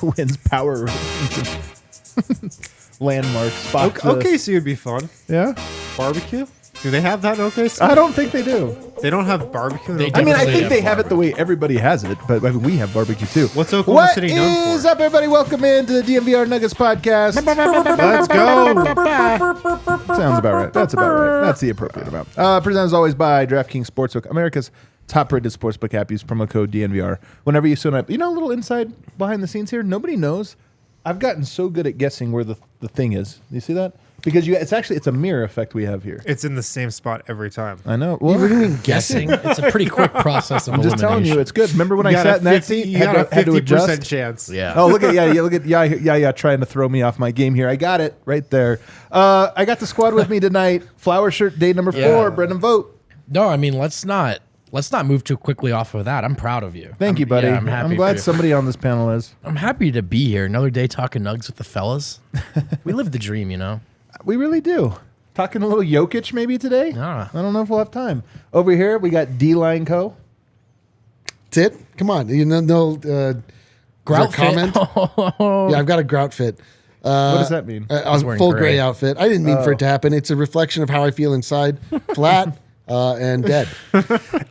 wins power landmark spots. OKC would be fun. Yeah. Barbecue? Do they have that in OKC? I don't think they do. They don't have barbecue? They I mean, I definitely think have they have it the barbecue. way everybody has it, but I mean, we have barbecue too. What's Oklahoma What City known is for? up, everybody? Welcome into the DMVR Nuggets podcast. Let's go. Sounds about right. That's about right. That's the appropriate amount. Presented as always by DraftKings Sportsbook, America's top-rated sportsbook app. Use promo code DNVR whenever you sign up. You know, a little inside behind the scenes here. Nobody knows. I've gotten so good at guessing where the thing is. You see that? Because it's a mirror effect we have here. It's in the same spot every time. I know. What Well, do you mean guessing? It's a pretty quick process of I'm just telling you, it's good. Remember when I sat in that seat? You got a had to 50% adjust? chance. Yeah. Oh, look at yeah, trying to throw me off my game here. I got it right there. I got the squad with me tonight. Flower shirt day number 4. Brendan Vogt. No, I mean, let's not move too quickly off of that. I'm proud of you. Thank you, buddy. Yeah, I'm happy. I'm glad somebody on this panel is. I'm happy to be here. Another day talking nugs with the fellas. We live the dream, you know. We really do. Talking a little Jokic maybe today. Ah. I don't know if we'll have time. Over here we got D-Line Co. That's it. Come on, you know, Grout comment. fit. Yeah, I've got a grout fit. What does that mean? A wearing full gray. gray outfit. I didn't mean for it to happen. It's a reflection of how I feel inside, flat and dead.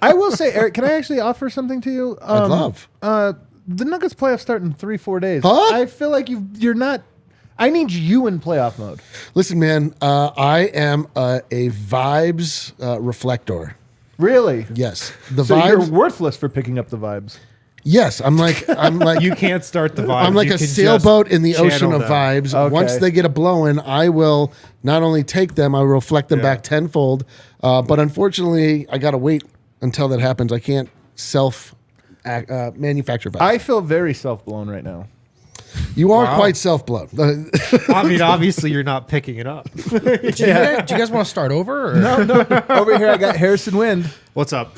I will say, Eric, can I actually offer something to you? I'd love. The Nuggets playoffs start in 3-4 days. Huh? I feel like you're not. I need you in playoff mode. Listen, man, I am a vibes reflector. Really? Yes, the So vibes. you're worthless for picking up the vibes. Yes, I'm like You can't start the vibes. I'm like You a can sailboat just in the ocean channel of them. vibes. Okay. Once they get a blowing, I will not only take them, I will reflect them Yeah. back tenfold. But unfortunately, I got to wait until that happens. I can't manufacture vibes. I feel very self-blown right now. You are Wow. quite self-blown. I mean, obviously, you're not picking it up. Do you guys want to start over? Or? No. Over here I got Harrison Wind. What's up?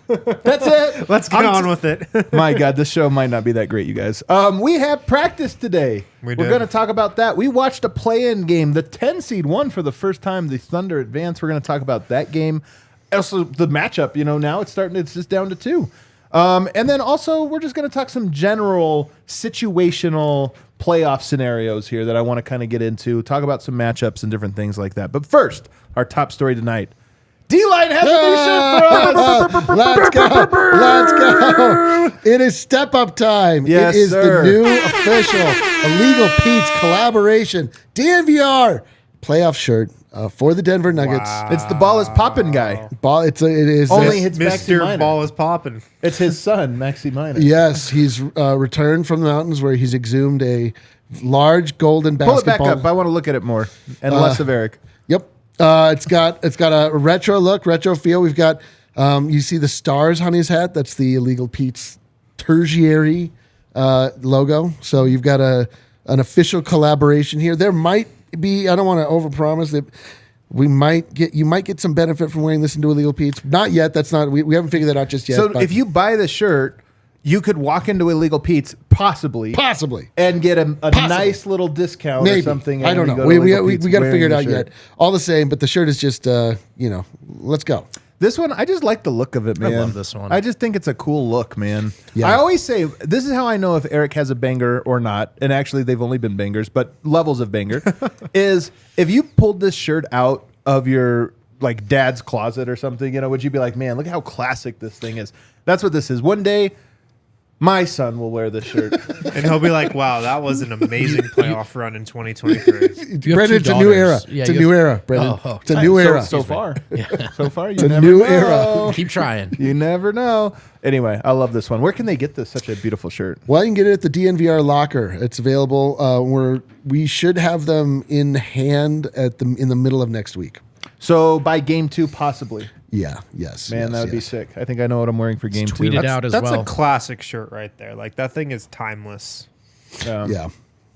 That's it. Let's get on with it. My God, this show might not be that great, you guys. We have practice today. We We're did. going to talk about that. We watched a play-in game. The 10 seed won for the first time. The Thunder advanced. We're going to talk about that game. Also, the matchup. You know, now it's just down to 2. And then also, we're just going to talk some general situational playoff scenarios here that I want to kind of get into. Talk about some matchups and different things like that. But first, our top story tonight. D-Line has a new shirt for us. Let's go. Let's go. It is step up time. Yes, it is sir. the new official Illegal Pete's collaboration DNVR playoff shirt for the Denver Nuggets. Wow. It's the ball is popping guy. It is Only hits Maxi Mr. Minor. Ball is popping. It's his son, Maxi Minor. Yes, he's returned from the mountains where he's exhumed a large golden Pull it basketball. back up. I want to look at it more and less of Eric. Yep. It's got a retro look, retro feel. We've got you see the stars on his hat. That's the Illegal Pete's tertiary logo. So you've got an official collaboration here. There might be. I don't want to overpromise that. You might get some benefit from wearing this into Illegal Pete's. Not yet. That's not. We haven't figured that out just yet. So but if you buy the shirt, you could walk into Illegal Pete's possibly and get a nice little discount or something. I don't know. We got to figure it out yet. All the same, but the shirt is just let's go. This one, I just like the look of it, man. love this one. I just think it's a cool look, man. Yeah. I always say, this is how I know if Eric has a banger or not. And actually, they've only been bangers, but levels of banger is if you pulled this shirt out of your like dad's closet or something, would you be like, man, look how classic this thing is. That's what this is. One day, my son will wear this shirt. And he'll be like, wow, that was an amazing playoff run in 2023. Brendan, it's a new era. It's a new era, Brendan. Oh. It's a new era. So far. So far, you It's a never new know. era. Keep trying. You never know. Anyway, I love this one. Where can they get this? Such a beautiful shirt. Well, you can get it at the DNVR locker. It's available. We should have them in hand in the middle of next week. So by game 2, possibly. Yeah. Yes. Man, yes, that would be yes. sick. I think I know what I'm wearing for game 2. tweet it out as That's well. a classic shirt right there. Like, that thing is timeless. Yeah.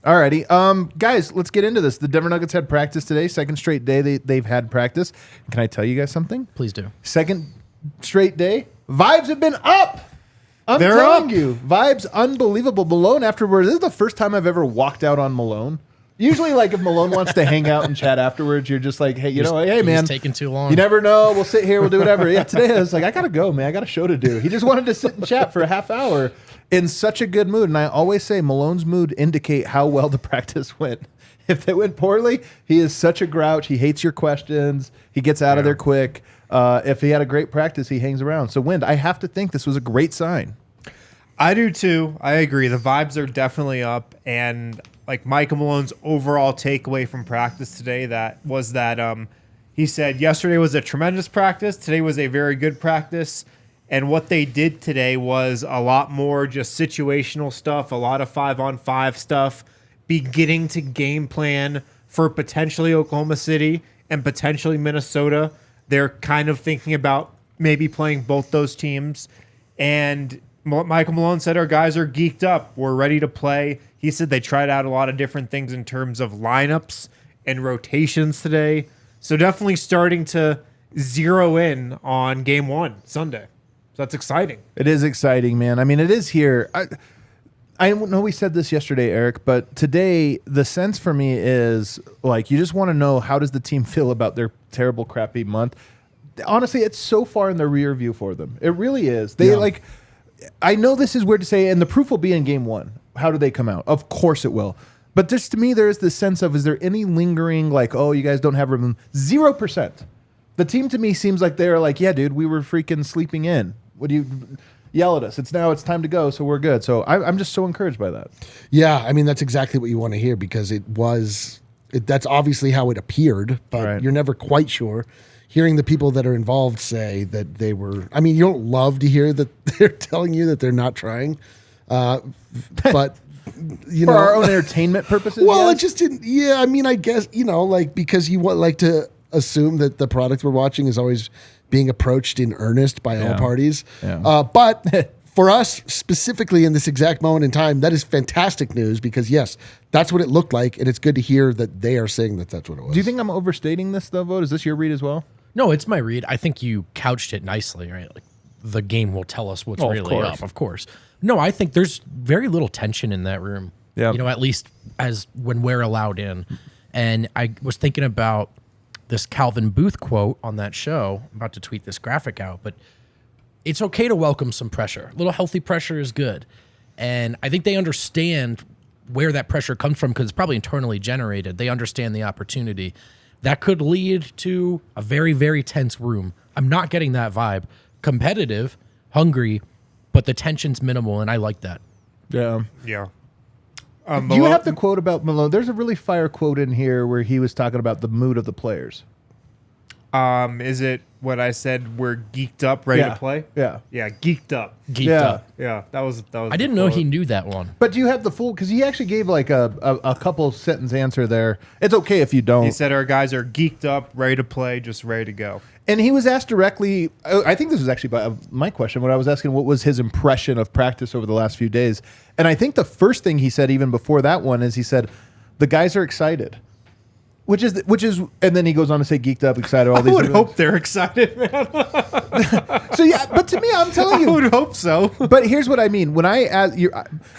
Alrighty. Guys, let's get into this. The Denver Nuggets had practice today. Second straight day they've had practice. Can I tell you guys something? Please do. Second straight day. Vibes have been up. I'm They're telling up. you. Vibes unbelievable. Malone afterwards. This is the first time I've ever walked out on Malone. Usually, like, if Malone wants to hang out and chat afterwards, you're just like, hey, hey, man. He's taking too long. You never know. We'll sit here. We'll do whatever. Yeah, today I was like, I got to go, man. I got a show to do. He just wanted to sit and chat for a half hour. in such a good mood. And I always say Malone's mood indicate how well the practice went. If they went poorly, he is such a grouch. He hates your questions. He gets out of there quick. If he had a great practice, he hangs around. So, Wind, I have to think this was a great sign. I do too. I agree. The vibes are definitely up, and like Michael Malone's overall takeaway from practice today, that he said yesterday was a tremendous practice. Today was a very good practice. And what they did today was a lot more just situational stuff, a lot of 5-on-5 stuff, beginning to game plan for potentially Oklahoma City and potentially Minnesota. They're kind of thinking about maybe playing both those teams. And Michael Malone said our guys are geeked up. We're ready to play. He said they tried out a lot of different things in terms of lineups and rotations today. So definitely starting to zero in on game 1 Sunday. So that's exciting. It is exciting, man. I mean, it is here. I know we said this yesterday, Eric, but today the sense for me is like you just want to know, how does the team feel about their terrible, crappy month? Honestly, it's so far in the rear view for them. It really is. I know this is weird to say, and the proof will be in game 1. How do they come out? Of course it will. But just to me, there is this sense of, is there any lingering, like, oh, you guys don't have room? 0%. The team to me seems like they're like, yeah, dude, we were freaking sleeping in. Would you yell at us? It's time to go, so we're good. So I'm just so encouraged by that. Yeah, I mean, that's exactly what you want to hear, because that's obviously how it appeared, but you're never quite sure. Hearing the people that are involved say that they were, I mean, you don't love to hear that they're telling you that they're not trying, but for our own entertainment purposes. Well, yes? it just didn't. Yeah, I mean, I guess like, because you want like to assume that the product we're watching is always being approached in earnest by all parties. Yeah. But for us specifically in this exact moment in time, that is fantastic news, because yes, that's what it looked like, and it's good to hear that they are saying that that's what it was. Do you think I'm overstating this though, Vote? Is this your read as well? No, it's my read. I think you couched it nicely, right? Like, the game will tell us what's really up, of course. No, I think there's very little tension in that room. Yeah. At least as when we're allowed in. And I was thinking about this Calvin Booth quote on that show. I'm about to tweet this graphic out, but it's okay to welcome some pressure. A little healthy pressure is good. And I think they understand where that pressure comes from, because it's probably internally generated. They understand the opportunity. That could lead to a very, very tense room. I'm not getting that vibe. Competitive, hungry, but the tension's minimal, and I like that. Yeah. Yeah. Do you have the quote about Malone? There's a really fire quote in here where he was talking about the mood of the players. Is it what I said? We're geeked up, ready to play. Yeah, yeah, geeked up. Geeked up. Yeah, that was. I didn't know he knew that one. But do you have the full? Because he actually gave like a couple sentence answer there. It's okay if you don't. He said our guys are geeked up, ready to play, just ready to go. And he was asked directly. I think this was actually my question when I was asking what was his impression of practice over the last few days. And I think the first thing he said, even before that one, is he said the guys are excited. Which is, and then he goes on to say, geeked up, excited. All these. I would hope they're excited, man. So yeah, but to me, I'm telling you, I would hope so. But here's what I mean: when I ask you,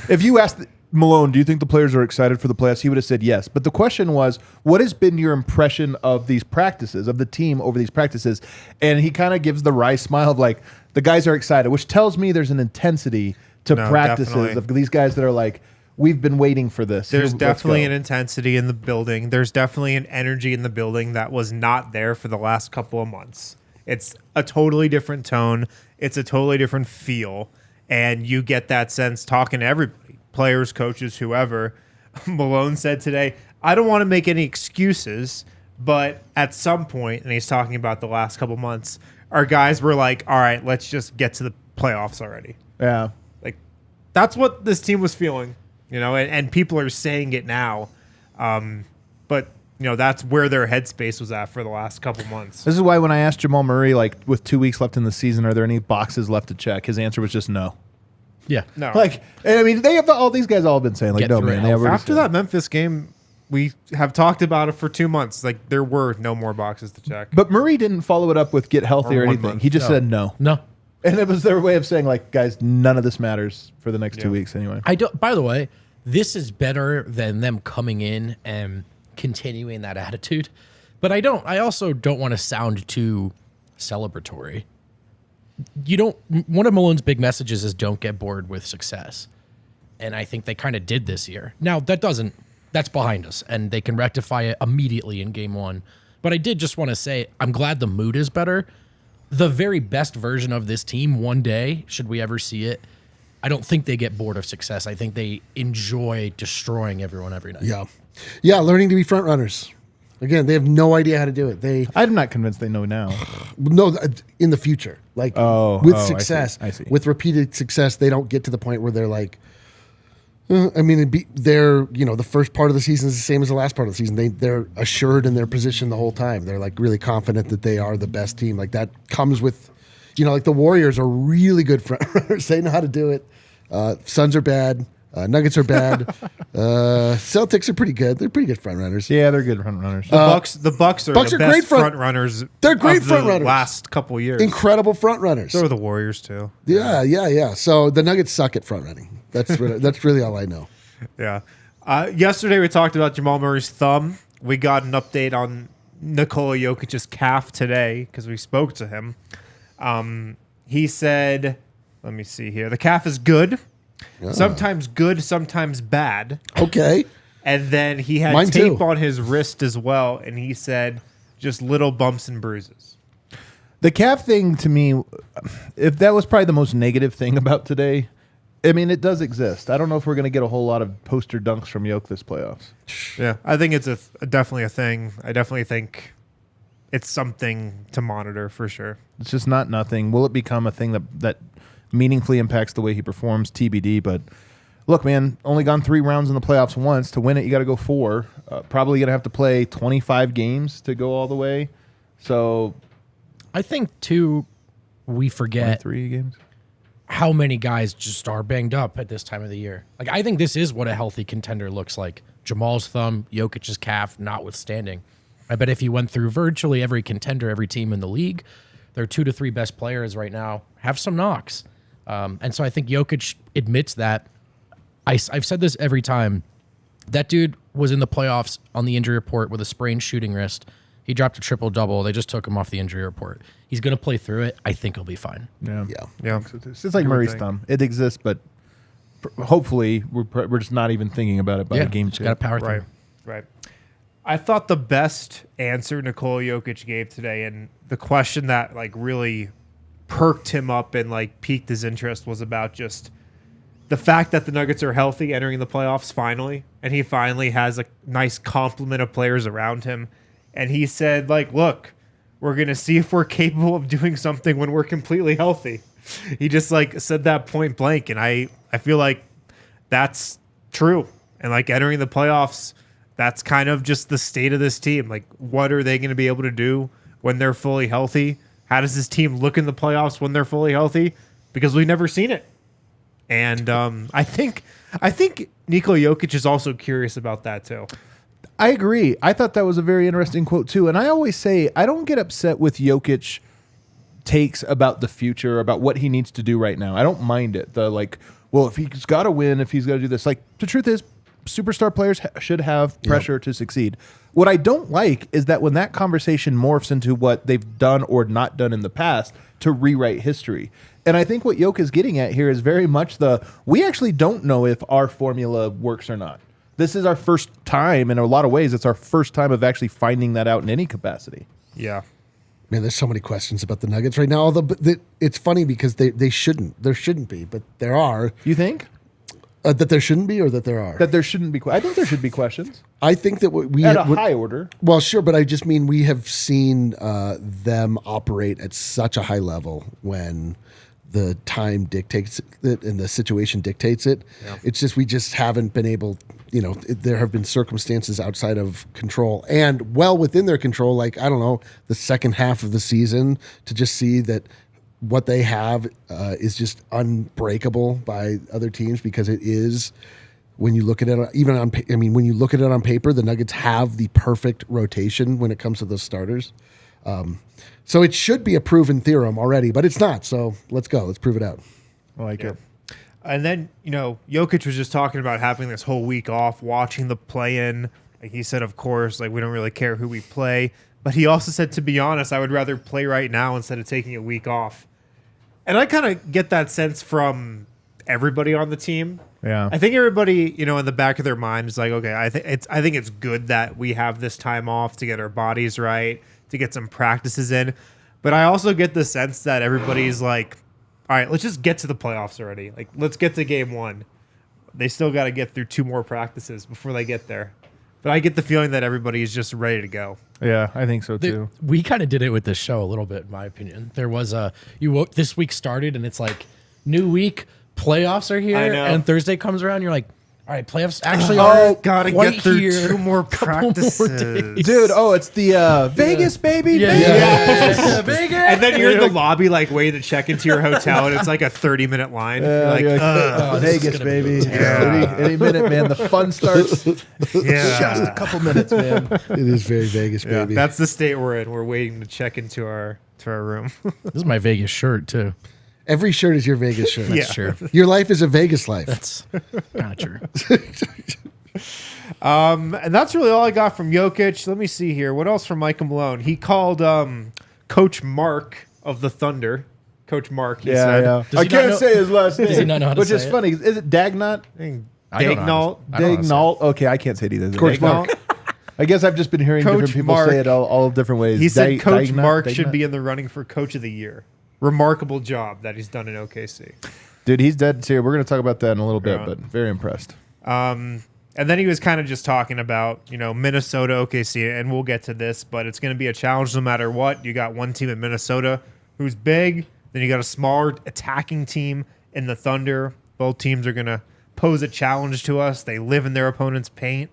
if you asked Malone, do you think the players are excited for the playoffs? He would have said yes. But the question was, what has been your impression of these practices, of the team over these practices? And he kind of gives the wry smile of like, the guys are excited, which tells me there's an intensity to practices definitely. Of these guys that are like, we've been waiting for this. There's definitely an intensity in the building. There's definitely an energy in the building that was not there for the last couple of months. It's a totally different tone. It's a totally different feel. And you get that sense talking to everybody, players, coaches, whoever. Malone said today, I don't want to make any excuses, but at some point, and he's talking about the last couple months, our guys were like, all right, let's just get to the playoffs already. Yeah. Like, that's what this team was feeling. And people are saying it now. But, that's where their headspace was at for the last couple months. This is why when I asked Jamal Murray, like, with 2 weeks left in the season, are there any boxes left to check? His answer was just no. Yeah. No. Like, I mean, they have all these guys all been saying, like, no, man. After that Memphis game, we have talked about it for 2 months. Like, there were no more boxes to check. But Murray didn't follow it up with get healthy or anything. month. He just said no. No. And it was their way of saying, like, guys, none of this matters for the next 2 weeks anyway. By the way, this is better than them coming in and continuing that attitude. But I also don't want to sound too celebratory. one of Malone's big messages is don't get bored with success. And I think they kind of did this year. Now, that's behind us, and they can rectify it immediately in game one. But I did just want to say, I'm glad the mood is better. The very best version of this team one day, should we ever see it, I don't think they get bored of success. I think they enjoy destroying everyone every night. Yeah. Yeah, learning to be front runners. Again, they have no idea how to do it. I'm not convinced they know now. No, in the future. Like, with success, I see. with repeated success, they don't get to the point where they're like, they're, the first part of the season is the same as the last part of the season. They're assured in their position the whole time. They're like really confident that they are the best team. Like that comes with, like the Warriors are really good front runners. They know how to do it. Suns are bad. Nuggets are bad. Celtics are pretty good. They're pretty good front runners. Yeah, they're good front runners. The Bucks are the best great front runners. They're great front runners. Last couple of years, incredible front runners. So are the Warriors too. Yeah. So the Nuggets suck at front running. That's really all I know. Yeah. Yesterday we talked about Jamal Murray's thumb. We got an update on Nikola Jokic's calf today because we spoke to him. He said, "Let me see here. The calf is good." Sometimes good, sometimes bad. Okay. And then he had tape on his wrist as well, and he said just little bumps and bruises. The calf thing to me, if that was probably the most negative thing about today, I mean, it does exist. I don't know if we're going to get a whole lot of poster dunks from Yoke this playoffs. Yeah, I think it's definitely a thing. I definitely think it's something to monitor for sure. It's just not nothing. Will it become a thing that meaningfully impacts the way he performs? TBD. But look, man, only gone 3 rounds in the playoffs once. To win it, you got to go 4. Probably going to have to play 25 games to go all the way. So I think, too, we forget 3 games. How many guys just are banged up at this time of the year. Like, I think this is what a healthy contender looks like. Jamal's thumb, Jokic's calf, notwithstanding. I bet if you went through virtually every contender, every team in the league, their 2 to 3 best players right now have some knocks. And so I think Jokic admits that. I've said this every time. That dude was in the playoffs on the injury report with a sprained shooting wrist. He dropped a triple-double. They just took him off the injury report. He's going to play through it. I think he'll be fine. Yeah. It's like Murray's thumb. It exists, but hopefully we're just not even thinking about it by the game. Just got to power through. Right. I thought the best answer Nikola Jokic gave today, and the question that really perked him up and piqued his interest, was about just the fact that the Nuggets are healthy entering the playoffs finally, and he finally has a nice complement of players around him. And he said, look, we're going to see if we're capable of doing something when we're completely healthy. He just said that point blank. And I feel like that's true. And entering the playoffs, that's kind of just the state of this team. What are they going to be able to do when they're fully healthy? How does this team look in the playoffs when they're fully healthy? Because we've never seen it. And I think Nikola Jokic is also curious about that too. I agree. I thought that was a very interesting quote too. And I always say I don't get upset with Jokic takes about the future, about what he needs to do right now. I don't mind it. If he's got to win, if he's got to do this. The truth is, superstar players should have pressure to succeed. What I don't like is that when that conversation morphs into what they've done or not done in the past to rewrite history. And I think what Jokic is getting at here is very much we actually don't know if our formula works or not. This is our first time, in a lot of ways, it's our first time of actually finding that out in any capacity. Yeah. Man, there's so many questions about the Nuggets right now. Although it's funny because they shouldn't. There shouldn't be, but there are. You think? That there shouldn't be, or that there are? That there shouldn't be. I think there should be questions. I think that we at a high order. Well, sure, but I just mean we have seen them operate at such a high level when the time dictates it and the situation dictates it. Yeah. It's just we just haven't been able. There have been circumstances outside of control and well within their control. The second half of the season, to just see that what they have is just unbreakable by other teams, because it is, when you look at it, when you look at it on paper, the Nuggets have the perfect rotation when it comes to those starters. So it should be a proven theorem already, but it's not. So let's go. Let's prove it out. I like it. And then, Jokic was just talking about having this whole week off, watching the play-in. He said, of course, we don't really care who we play. But he also said, to be honest, I would rather play right now instead of taking a week off. And I kind of get that sense from everybody on the team. Yeah. I think everybody, in the back of their mind is like, okay, I think it's good that we have this time off to get our bodies right, to get some practices in. But I also get the sense that everybody's like, all right, let's just get to the playoffs already. Like, let's get to game 1. They still got to get through 2 more practices before they get there. But I get the feeling that everybody is just ready to go. Yeah, I think so too. We kind of did it with this show a little bit, in my opinion. There was this week started and it's like new week, playoffs are here, and Thursday comes around, you're like, all right, playoffs actually are gotta get through 2 more practices. Dude, it's the Vegas, baby. Yeah. Vegas. And then you're in the lobby, like, waiting to check into your hotel, and it's like a 30-minute line. You're like, Vegas, baby. Any minute, man. The fun starts. Yeah. Just a couple minutes, man. It is very Vegas, baby. That's the state we're in. We're waiting to check into our room. This is my Vegas shirt, too. Every shirt is your Vegas shirt. That's true. Your life is a Vegas life. That's kind of true. And that's really all I got from Jokic. Let me see here. What else from Michael Malone? He called Coach Mark of the Thunder. Coach Mark, he said. Yeah. I can't say his last name. Does he not know how to Which say is it? funny. Is it Dagnall? Dagnall. Dagnall. Okay, I can't say it either. Coach Mark. I guess I've just been hearing Coach different people Mark. say it all different ways. He said Coach Mark should Dagnall? be in the running for Coach of the Year. Remarkable job that he's done in OKC. Dude, he's dead serious. We're going to talk about that in a little bit, Yeah. but very impressed. And then he was kind of just talking about, Minnesota, OKC, and we'll get to this, but it's going to be a challenge no matter what. You got one team in Minnesota who's big, then you got a smaller attacking team in the Thunder. Both teams are going to pose a challenge to us. They live in their opponent's paint.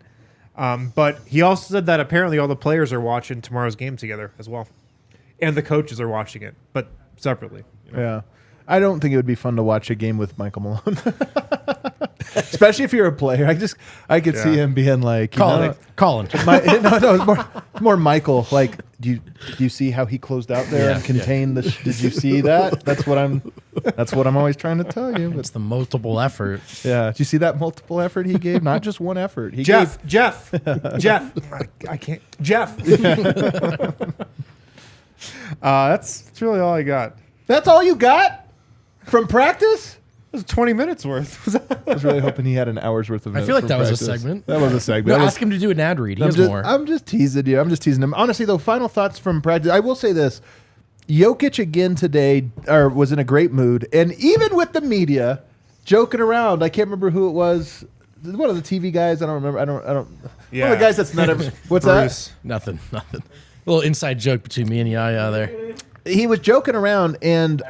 But he also said that apparently all the players are watching tomorrow's game together as well. And the coaches are watching it, but separately. Yeah. I don't think it would be fun to watch a game with Michael Malone. Especially if you're a player. I could see him being like, Colin. It's more Michael. Like, do you see how he closed out there and contained the? Did you see that? That's what I'm always trying to tell you. It's the multiple effort. Yeah. Did you see that multiple effort he gave? Not just one effort. Jeff. I can't. Jeff. That's really all I got. That's all you got from practice? It was 20 minutes worth. I was really hoping he had an hour's worth of. I feel like from that was a practice. segment. That was a segment. No, ask him to do an ad read. He has more. I'm just teasing you. I'm just teasing him. Honestly, though, final thoughts from practice. I will say this: Jokic again today, was in a great mood, and even with the media joking around. I can't remember who it was. One of the TV guys. I don't remember. I don't. Yeah. One of the guys that's not ever. What's Bruce. Nothing. A little inside joke between me and Yaya there. that? He was joking around, and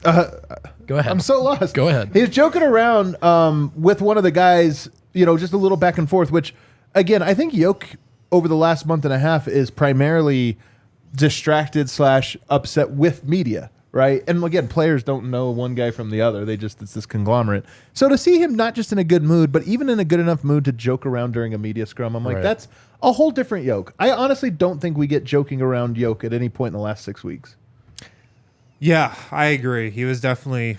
Go ahead. I'm so lost. Go ahead. He was joking around with one of the guys, just a little back and forth, which, again, I think Yoke over the last month and a half is primarily distracted / upset with media, right? And again, players don't know one guy from the other. It's this conglomerate. So to see him not just in a good mood, but even in a good enough mood to joke around during a media scrum, I'm like, Right. That's a whole different Yoke. I honestly don't think we get joking around Yoke at any point in the last 6 weeks. Yeah, I agree. He was definitely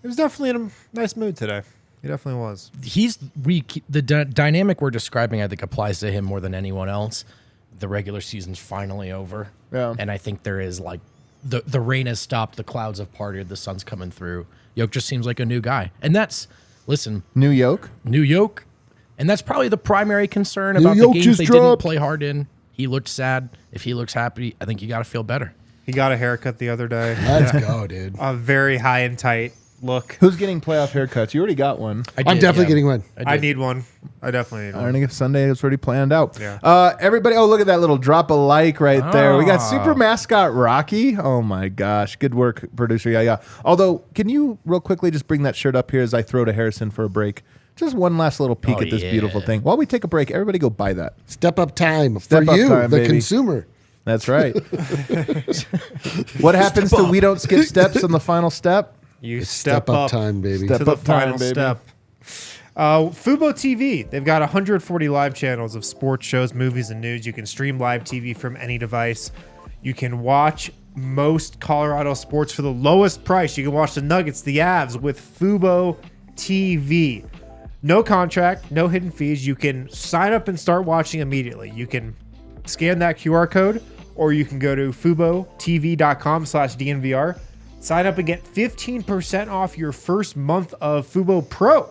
in a nice mood today. He definitely was. The dynamic we're describing, I think, applies to him more than anyone else. The regular season's finally over. Yeah. And I think there is like the rain has stopped, the clouds have parted, the sun's coming through. Yoke just seems like a new guy. And that's New Yoke? new Yoke. And that's probably the primary concern New about the Yoke games just they didn't dropped. play hard in. He looked sad. If he looks happy, I think you got to feel better. He got a haircut the other day. Let's go, dude. A very high and tight look. Who's getting playoff haircuts? You already got one. I'm definitely getting one. I need one. I definitely need I one. think Sunday is already planned out. Yeah. Everybody, look at that little drop a like right there. We got super mascot Rocky. Oh my gosh. Good work, producer. Yeah. Although, can you real quickly just bring that shirt up here as I throw to Harrison for a break? Just one last little peek at this beautiful thing. While we take a break, everybody go buy that. Step up time Step for up you, time, the baby. consumer. That's right. What happens to we don't skip steps on the final step? You Step up time, baby. Step to the up time, final baby. step. Fubo TV. They've got 140 live channels of sports shows, movies, and news. You can stream live TV from any device. You can watch most Colorado sports for the lowest price. You can watch the Nuggets, the Avs with Fubo TV. No contract, no hidden fees. You can sign up and start watching immediately. You can scan that QR code, or you can go to FuboTV.com/DNVR. Sign up and get 15% off your first month of Fubo Pro.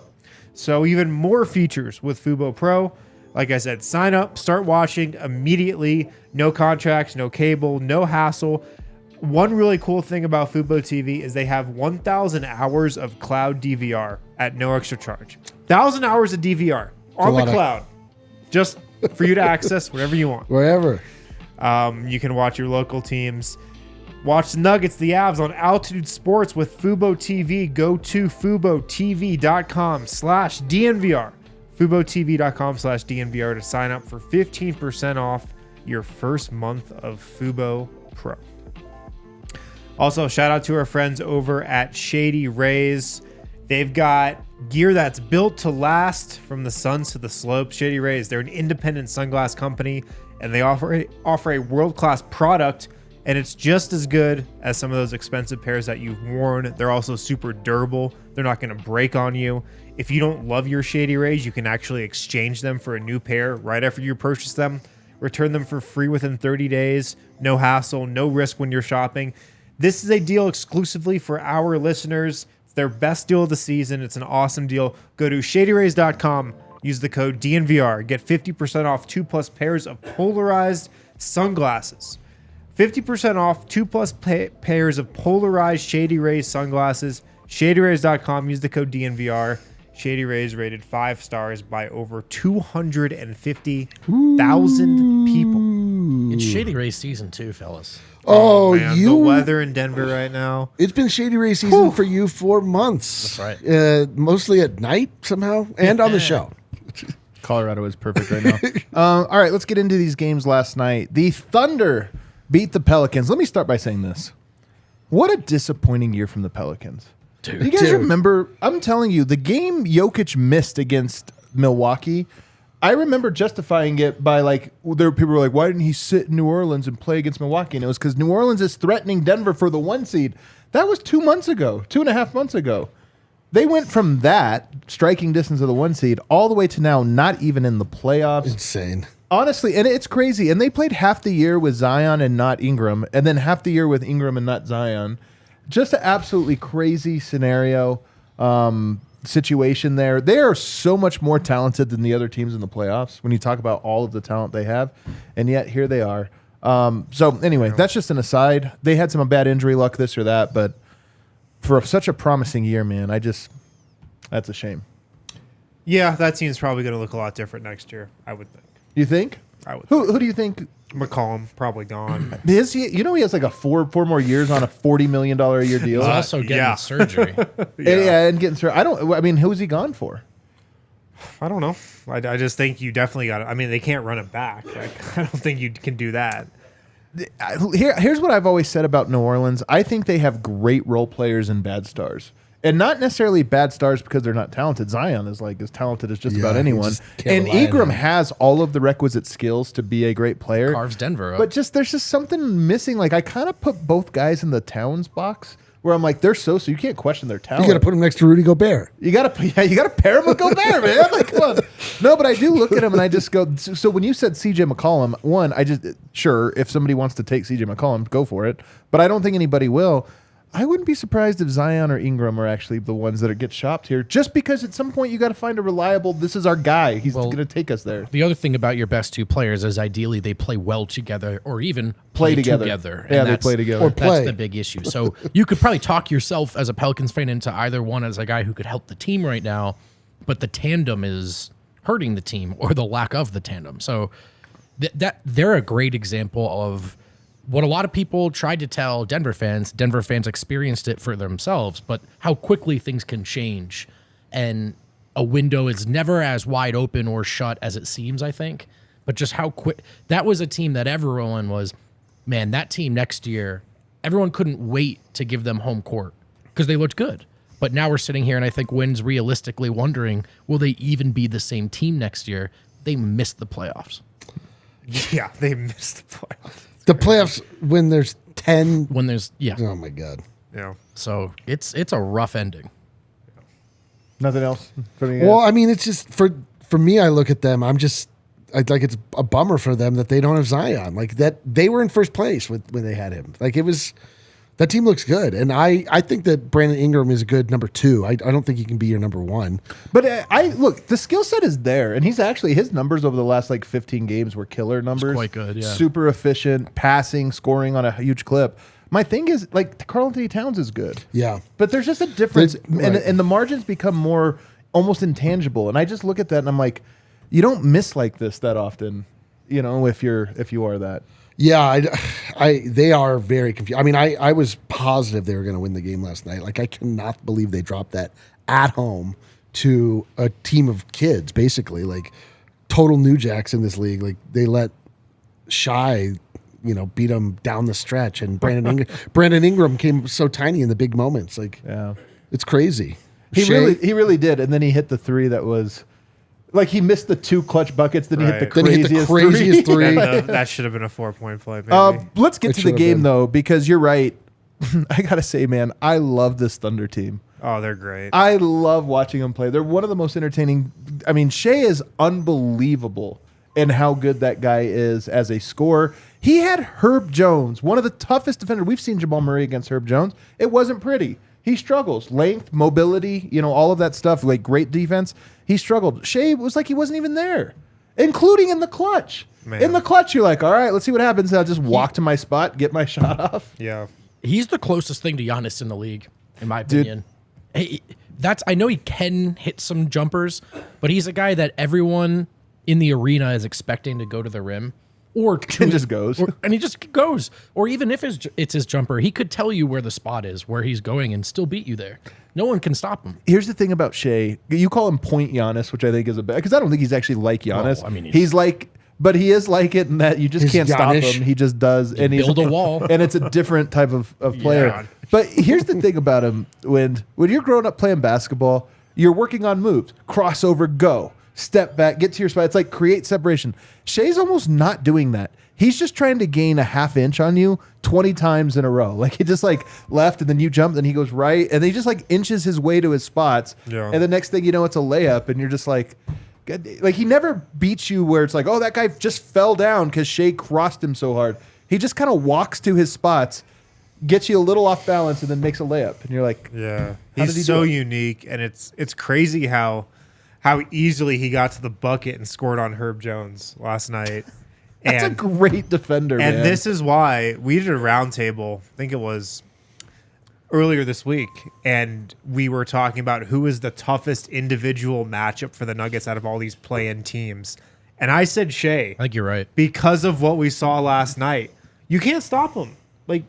So even more features with Fubo Pro. Like I said, sign up, start watching immediately. No contracts, no cable, no hassle. One really cool thing about Fubo TV is they have 1,000 hours of cloud DVR at no extra charge. 1,000 hours of DVR on the cloud, just for you to access whenever you want. Wherever. You can watch your local teams. Watch the Nuggets, the Avs on Altitude Sports with Fubo TV. Go to FuboTV.com/DNVR. FuboTV.com/DNVR to sign up for 15% off your first month of Fubo Pro. Also, shout out to our friends over at Shady Rays. They've got gear that's built to last from the suns to the slopes. Shady Rays, they're an independent sunglass company, and they offer a world-class product, and it's just as good as some of those expensive pairs that you've worn. They're also super durable. They're not going to break on you. If you don't love your Shady Rays, you can actually exchange them for a new pair right after you purchase them. Return them for free within 30 days. No hassle, no risk when you're shopping. This is a deal exclusively for our listeners. It's their best deal of the season. It's an awesome deal. Go to shadyrays.com. Use the code DNVR. Get 50% off 2+ pairs of polarized sunglasses. 50% off 2+ pairs of polarized Shady Rays sunglasses. Shadyrays.com. Use the code DNVR. Shady Rays rated 5 stars by over 250,000 people. It's Shady Rays season 2, fellas. Oh, man, the weather in Denver right now. It's been Shady Ray season for you for months. That's right. Mostly at night somehow and on the show. Colorado is perfect right now. All right, let's get into these games last night. The Thunder beat the Pelicans. Let me start by saying this. What a disappointing year from the Pelicans. Dude. You guys remember, I'm telling you, the game Jokic missed against Milwaukee, I remember justifying it by people were like, why didn't he sit in New Orleans and play against Milwaukee? And it was because New Orleans is threatening Denver for the 1 seed. That was 2 months ago, 2.5 months ago. They went from that, striking distance of the 1 seed, all the way to now not even in the playoffs. Insane. Honestly, and it's crazy. And they played half the year with Zion and not Ingram, and then half the year with Ingram and not Zion. Just an absolutely crazy scenario, situation there. They are so much more talented than the other teams in the playoffs when you talk about all of the talent they have, and yet here they are. So anyway, that's just an aside. They had some bad injury luck, this or that, but for such a promising year, man, that's a shame. Yeah, that team's probably going to look a lot different next year, I would think. You think? I would. Who do you think? McCollum, probably gone. Is he? You know, he has like a four more years on a $40 million a year deal. He's also getting surgery. And getting surgery. I mean, who's he gone for? I don't know. I just think you definitely got it. I mean, they can't run it back. Like, I don't think you can do that. Here's what I've always said about New Orleans. I think they have great role players and bad stars. And not necessarily bad stars because they're not talented. Zion is as talented as just about anyone. And Ingram has all of the requisite skills to be a great player. Carves Denver up. But there's just something missing. I kind of put both guys in the Towns box where I'm like, they're so you can't question their talent. You got to put them next to Rudy Gobert. You got to pair him with Gobert, man. Come on. No, but I do look at him and I just go. So when you said CJ McCollum, sure, if somebody wants to take CJ McCollum, go for it. But I don't think anybody will. I wouldn't be surprised if Zion or Ingram are actually the ones that get shopped here, just because at some point you got to find a reliable, this is our guy. He's going to take us there. The other thing about your best two players is ideally they play well together or even play together. And they play together. That's the big issue. So you could probably talk yourself as a Pelicans fan into either one as a guy who could help the team right now, but the tandem is hurting the team or the lack of the tandem. So they're a great example of what a lot of people tried to tell Denver fans. Denver fans experienced it for themselves, but how quickly things can change. And a window is never as wide open or shut as it seems, I think. But just how quick. That was a team that everyone was, man, that team next year, everyone couldn't wait to give them home court because they looked good. But now we're sitting here and I think Wynn's realistically wondering, will they even be the same team next year? They missed the playoffs. Yeah, they missed the playoffs. The playoffs when there's 10. When there's, yeah. Oh, my God. Yeah. So it's a rough ending. Nothing else? Well, I mean, it's just, for me, I look at them, it's a bummer for them that they don't have Zion. Like that, they were in first place when they had him. Like it was, that team looks good, and I think that Brandon Ingram is a good number 2. I don't think he can be your number 1. But I look, the skill set is there, and he's actually his numbers over the last like 15 games were killer numbers. Quite good, yeah. Super efficient, passing, scoring on a huge clip. My thing is like Karl Anthony Towns is good. Yeah, but there's just a difference, right. and the margins become more almost intangible. And I just look at that and I'm like, you don't miss like this that often, if you are that. Yeah, they are very confused. I mean, I was positive they were going to win the game last night. Like, I cannot believe they dropped that at home to a team of kids, basically. Like, total New Jacks in this league. Like, they let Shai, beat them down the stretch. And Brandon Ingram came so tiny in the big moments. Like, yeah, it's crazy. He really did. And then he hit the 3 that was... Like, he missed the 2 clutch buckets, then he hit the craziest three. That should have been a 4-point play, maybe. Let's get to the game, though, because you're right. I got to say, man, I love this Thunder team. Oh, they're great. I love watching them play. They're one of the most entertaining. I mean, Shai is unbelievable in how good that guy is as a scorer. He had Herb Jones, one of the toughest defenders. We've seen Jamal Murray against Herb Jones. It wasn't pretty. He struggles. Length, mobility, all of that stuff, like great defense. He struggled. Shai was like he wasn't even there, including in the clutch. Man. In the clutch, you're like, all right, let's see what happens. I'll just walk to my spot, get my shot off. Yeah. He's the closest thing to Giannis in the league, in my opinion. I know he can hit some jumpers, but he's a guy that everyone in the arena is expecting to go to the rim. And just goes. And he just goes. Or even if it's his jumper, he could tell you where the spot is, where he's going, and still beat you there. No one can stop him. Here's the thing about Shai. You call him point Giannis, which I think is because I don't think he's actually like Giannis. No, I mean, he's like, but he is like it in that you just can't stop him. He just does. And build a wall. And it's a different type of player. Yeah. But here's the thing about him. When you're growing up playing basketball, you're working on moves. Crossover, go. Step back, get to your spot. It's like create separation. Shai's almost not doing that. He's just trying to gain a half inch on you 20 times in a row. Like he just like left and then you jump, then he goes right. And then he just like inches his way to his spots. Yeah. And the next thing you know, it's a layup. And you're just like he never beats you where it's like, oh, that guy just fell down because Shai crossed him so hard. He just kind of walks to his spots, gets you a little off balance, and then makes a layup. And you're like, yeah, he's so unique. And it's crazy how easily he got to the bucket and scored on Herb Jones last night. That's a great defender, and man. This is why we did a roundtable, I think it was earlier this week, and we were talking about who is the toughest individual matchup for the Nuggets out of all these play-in teams. And I said Shai. I think you're right. Because of what we saw last night. You can't stop him. Like,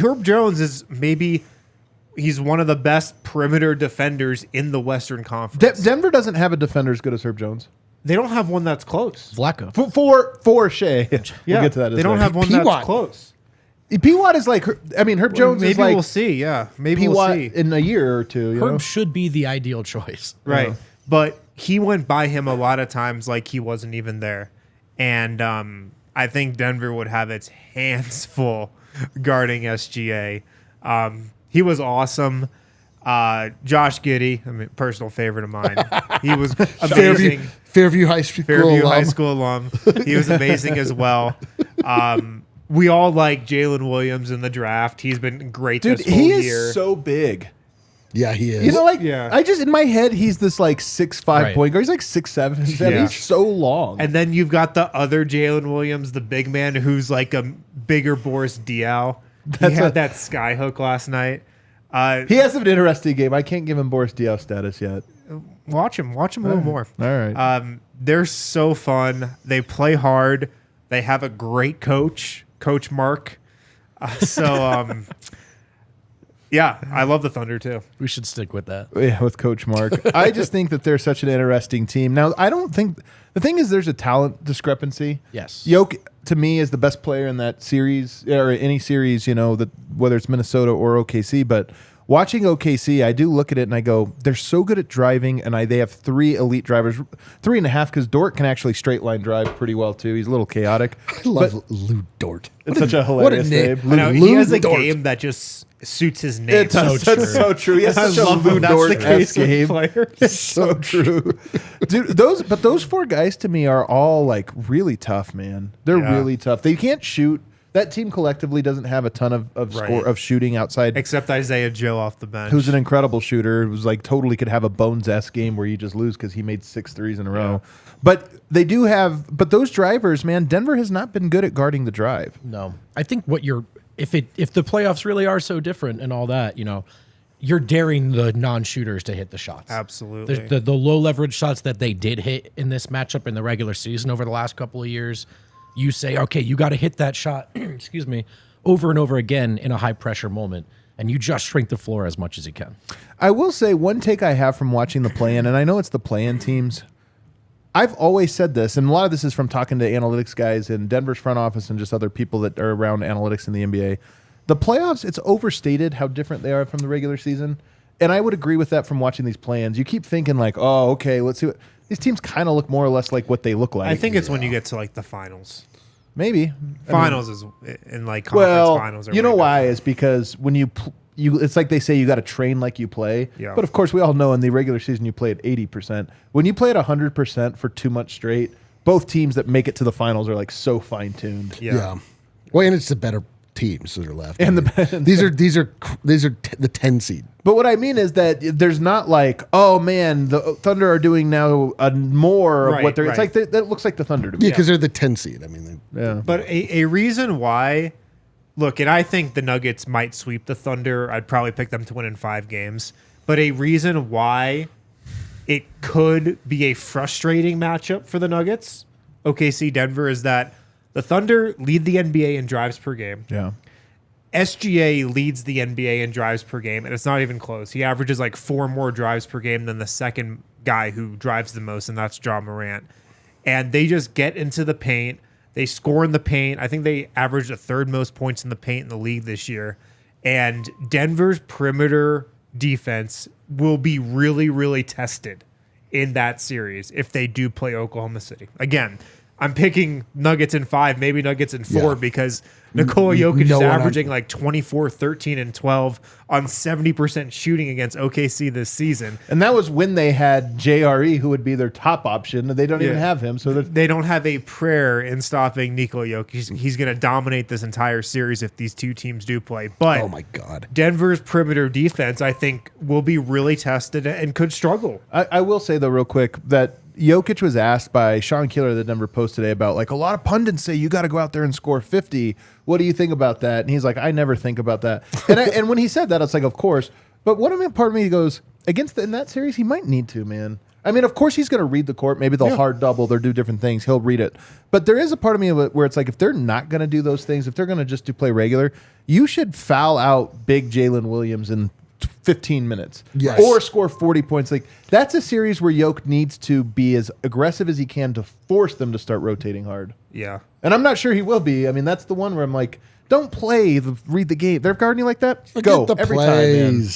Herb Jones is he's one of the best perimeter defenders in the Western Conference. Denver doesn't have a defender as good as Herb Jones. They don't have one that's close. Flacco. For Shai. Yeah. We'll get to that. They don't have one that's close. P-Watt is like, Herb Jones maybe is like... we'll see, yeah. Maybe P-Watt we'll see. in a year or two. Herb should be the ideal choice. Right. But he went by him a lot of times like he wasn't even there. And I think Denver would have its hands full guarding SGA. He was awesome. Josh Giddey, personal favorite of mine. He was amazing. Fairview High School alum. He was amazing as well. We all like Jalen Williams in the draft. He's been great this whole year. He is so big. Yeah, he is. I just, in my head, he's this like 6'5" point guard. He's like 6'7", 6'7". Yeah. He's so long. And then you've got the other Jalen Williams, the big man, who's like a bigger Boris Diaw. He had that sky hook last night. He has an interesting game. I can't give him Boris Diaw status yet. Watch him a little more. All right. They're so fun. They play hard. They have a great coach, Coach Mark. Yeah, I love the Thunder too. We should stick with that. Yeah, with Coach Mark. I just think that they're such an interesting team. Now, I don't think the thing is there's a talent discrepancy. Yes. Jokic, to me, is the best player in that series or any series, that whether it's Minnesota or OKC. But watching OKC, I do look at it and I go, they're so good at driving, and they have 3 elite drivers, 3.5, because Dort can actually straight line drive pretty well too. He's a little chaotic. I love Lou Dort. It's such a hilarious name. He has a game that just suits his name. It's so true. He has such a Lou Dort-esque game. It's so true. Dude, those 4 guys to me are all like really tough, man. They're really tough. They can't shoot. That team collectively doesn't have a ton of shooting outside. Except Isaiah Joe off the bench. Who's an incredible shooter. Who's like totally could have a Bones-esque game where you just lose because he made 6 threes in a row. But they do have, but those drivers, man, Denver has not been good at guarding the drive. No. I think if the playoffs really are so different and all that, you're daring the non-shooters to hit the shots. Absolutely. The low leverage shots that they did hit in this matchup in the regular season over the last couple of years, you say, okay, you got to hit that shot, excuse me, over and over again in a high pressure moment, and you just shrink the floor as much as you can. I will say one take I have from watching the play-in, and I know it's the play-in teams. I've always said this, and a lot of this is from talking to analytics guys in Denver's front office and just other people that are around analytics in the NBA. The playoffs, it's overstated how different they are from the regular season, and I would agree with that from watching these play-ins. You keep thinking like, oh, okay, let's see what these teams kind of look more or less like what they look like. I think it's when you get to like the finals. Maybe finals is in like conference finals. You know why is because when you it's like they say you got to train like you play. Yeah. But of course, we all know in the regular season you play at 80%. When you play at 100% for 2 months straight, both teams that make it to the finals are like so fine tuned. Yeah. Well, and it's the better teams that are left. And these are the 10 seed. But what I mean is that there's not like, oh man, the Thunder are doing now more of what they're. It's like that looks like the Thunder to me. Yeah, because they're the 10 seed. I mean, But a reason why, look, and I think the Nuggets might sweep the Thunder. I'd probably pick them to win in 5 games. But a reason why it could be a frustrating matchup for the Nuggets, OKC Denver, is that the Thunder lead the NBA in drives per game. Yeah. SGA leads the NBA in drives per game, and it's not even close. He averages like 4 more drives per game than the second guy who drives the most, and that's Jamal Murray. And they just get into the paint. They score in the paint. I think they averaged the 3rd most points in the paint in the league this year. And Denver's perimeter defense will be really, really tested in that series if they do play Oklahoma City. Again, I'm picking Nuggets in 5, maybe Nuggets in 4, because Nikola Jokic is averaging like 24, 13, and 12 on 70% shooting against OKC this season. And that was when they had JRE, who would be their top option. They don't even have him. So they don't have a prayer in stopping Nikola Jokic. He's going to dominate this entire series if these two teams do play. But oh my God, Denver's perimeter defense, I think, will be really tested and could struggle. I will say, though, real quick, that Jokic was asked by Sean Keeler, the Denver Post today, about like a lot of pundits say you got to go out there and score 50. What do you think about that? And he's like, I never think about that. And when he said that, I was like, of course. But part of me goes, in that series, he might need to, man. I mean, of course he's going to read the court. Maybe they'll hard double. They'll do different things. He'll read it. But there is a part of me where it's like, if they're not going to do those things, if they're going to just play regular, you should foul out big Jalen Williams in 15 minutes, or score 40 points. Like that's a series where Jokic needs to be as aggressive as he can to force them to start rotating hard. Yeah, and I'm not sure he will be. I mean, that's the one where I'm like, don't read the game. They're guarding you like that. Go every time, man.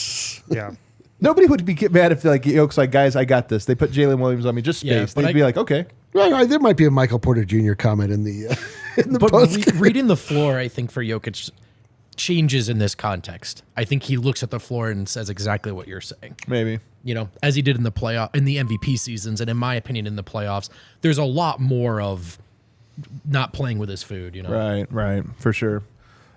Yeah. Nobody would be mad if like Jokic's like, guys, I got this. They put Jalen Williams on me, just space. They'd be like, okay. Right, there might be a Michael Porter Jr. comment in the but reading the floor, I think for Jokic changes in this context. I think he looks at the floor and says exactly what you're saying. Maybe. As he did in the MVP seasons, and in my opinion, in the playoffs, there's a lot more of not playing with his food. Right, for sure.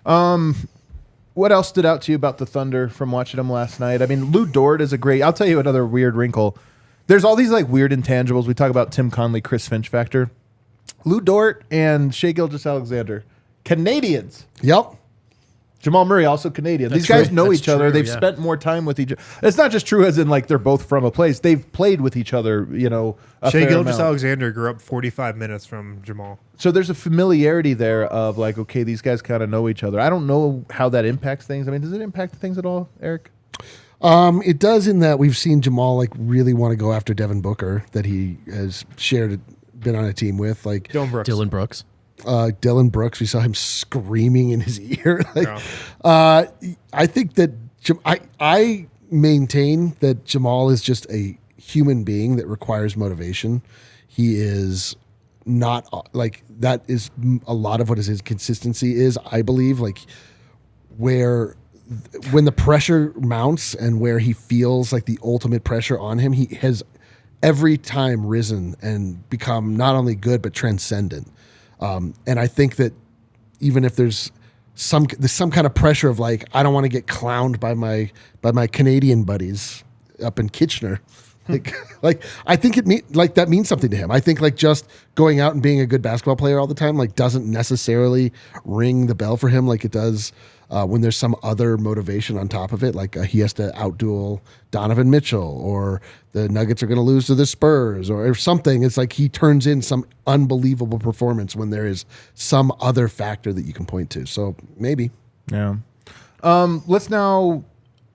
What else stood out to you about the Thunder from watching them last night? I mean, Lou Dort is I'll tell you another weird wrinkle. There's all these like weird intangibles. We talk about Tim Conley, Chris Finch factor. Lou Dort and Shai Gilgeous-Alexander, Canadians. Yep. Jamal Murray, also Canadian. These guys know each other. They've spent more time with each other. It's not just true as in like they're both from a place. They've played with each other, Shai Gilgeous-Alexander grew up 45 minutes from Jamal. So there's a familiarity there of like, okay, these guys kind of know each other. I don't know how that impacts things. I mean, does it impact things at all, Eric? It does, in that we've seen Jamal like really want to go after Devin Booker, that he has been on a team with, like Dillon Brooks. Dillon Brooks, we saw him screaming in his ear. I think that I maintain that Jamal is just a human being that requires motivation. He is not like that is a lot of what his consistency is, I believe, like when the pressure mounts and where he feels like the ultimate pressure on him, he has every time risen and become not only good but transcendent. And I think that even if there's some kind of pressure of like, I don't want to get clowned by my Canadian buddies up in Kitchener. Like I think that means something to him. I think like just going out and being a good basketball player all the time like doesn't necessarily ring the bell for him like it does when there's some other motivation on top of it. Like he has to outduel Donovan Mitchell, or the Nuggets are going to lose to the Spurs, or something. It's like he turns in some unbelievable performance when there is some other factor that you can point to. So maybe. Yeah. Let's now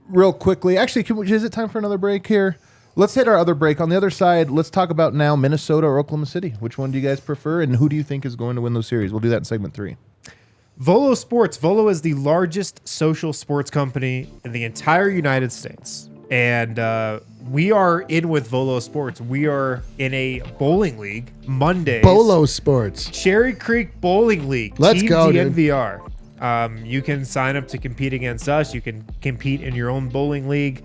real quickly. Actually, is it time for another break here? Let's hit our other break. On the other side, let's talk about now Minnesota or Oklahoma City. Which one do you guys prefer, and who do you think is going to win those series? We'll do that in segment 3. Volo Sports. Volo is the largest social sports company in the entire United States. And we are in with Volo Sports. We are in a bowling league Mondays. Bolo Sports. Cherry Creek Bowling League. Let's Team go, DNVR. You can sign up to compete against us. You can compete in your own bowling league.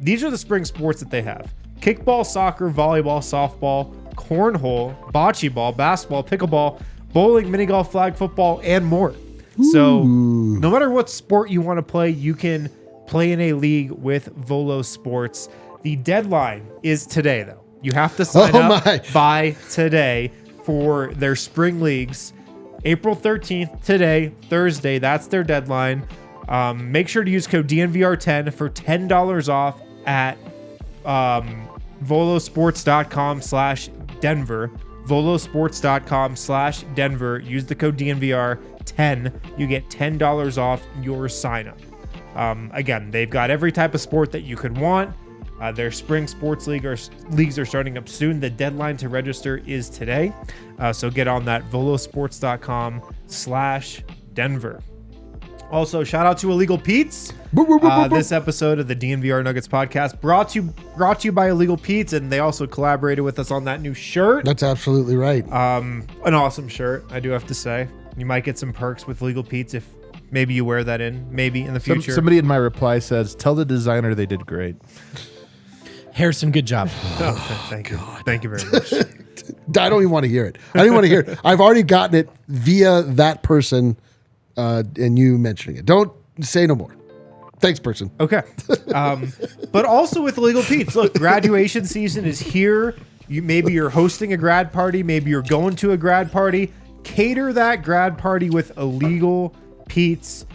These are the spring sports that they have: kickball, soccer, volleyball, softball, cornhole, bocce ball, basketball, pickleball, bowling, mini golf, flag football, and more. Ooh. So no matter what sport you want to play, you can play in a league with Volo Sports. The deadline is today, though. You have to sign up by today for their spring leagues. April 13th, today, Thursday. That's their deadline. Make sure to use code DNVR10 for $10 off at volosports.com/Denver. volosports.com/Denver. Use the code DNVR10. You get $10 off your sign up. Again, they've got every type of sport that you could want. Their spring sports leagues are starting up soon. The deadline to register is today. So get on that, volosports.com/Denver. Also, shout out to Illegal Pete's. This episode of the DNVR Nuggets podcast brought to you by Illegal Pete's, and they also collaborated with us on that new shirt. That's absolutely right. An awesome shirt, I do have to say. You might get some perks with Illegal Pete's if maybe you wear that in the future. Somebody in my reply says, "Tell the designer they did great." Harrison, good job. Thank you. Thank you very much. I don't even want to hear it. I don't even want to hear it. I've already gotten it via that person and you mentioning it. Don't say no more. Thanks, person. Okay. But also with Illegal Pete's, look, graduation season is here. Maybe you're hosting a grad party. Maybe you're going to a grad party. Cater that grad party with Illegal Pete's.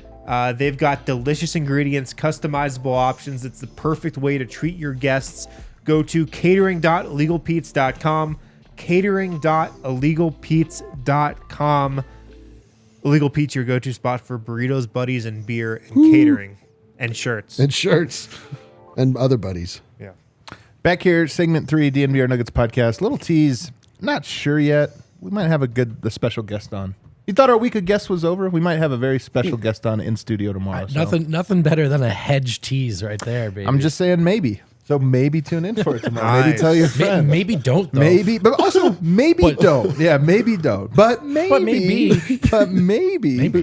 They've got delicious ingredients, customizable options. It's the perfect way to treat your guests. Go to catering.illegalpete's.com. catering.illegalpete's.com. Illegal Pete's, your go-to spot for burritos, buddies, and beer, and catering, and shirts. And other buddies. Yeah. Back here, segment 3, DNVR Nuggets podcast. Little tease, not sure yet. We might have a special guest on. You thought our week of guests was over? We might have a very special guest on in studio tomorrow. Nothing better than a hedge tease right there, baby. I'm just saying maybe. So maybe tune in for it tomorrow. Nice. Maybe tell your friend. Maybe don't, though. Maybe, but also maybe don't. Yeah, maybe don't. But maybe. But maybe.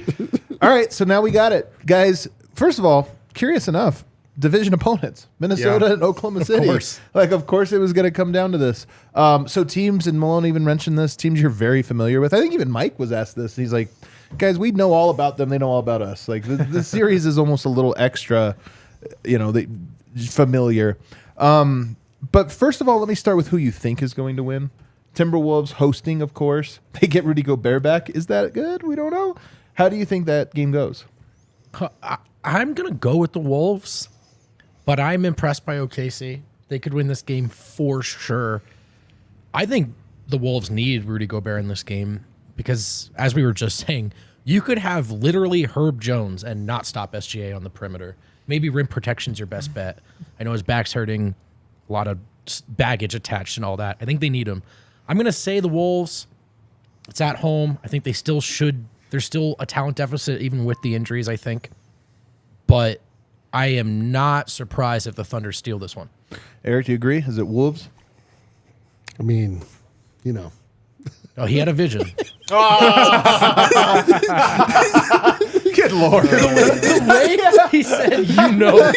All right, so now we got it. Guys, first of all, curious enough, division opponents, Minnesota and Oklahoma City. Of course it was going to come down to this. So teams, and Malone even mentioned this, teams you're very familiar with. I think even Mike was asked this. He's like, guys, we know all about them. They know all about us. Like the series is almost a little extra, familiar. But first of all, let me start with who you think is going to win. Timberwolves hosting, of course. They get Rudy Gobert back. Is that good? We don't know. How do you think that game goes? I'm going to go with the Wolves, but I'm impressed by OKC. They could win this game for sure. I think the Wolves need Rudy Gobert in this game because, as we were just saying, you could have literally Herb Jones and not stop SGA on the perimeter. Maybe rim protection's your best bet. I know his back's hurting, a lot of baggage attached and all that. I think they need him. I'm going to say the Wolves. It's at home. I think they still should. There's still a talent deficit even with the injuries, I think. But I am not surprised if the Thunder steal this one. Eric, do you agree? Is it Wolves? I mean, you know. Oh, he had a vision. Good Lord. The way he said, you know.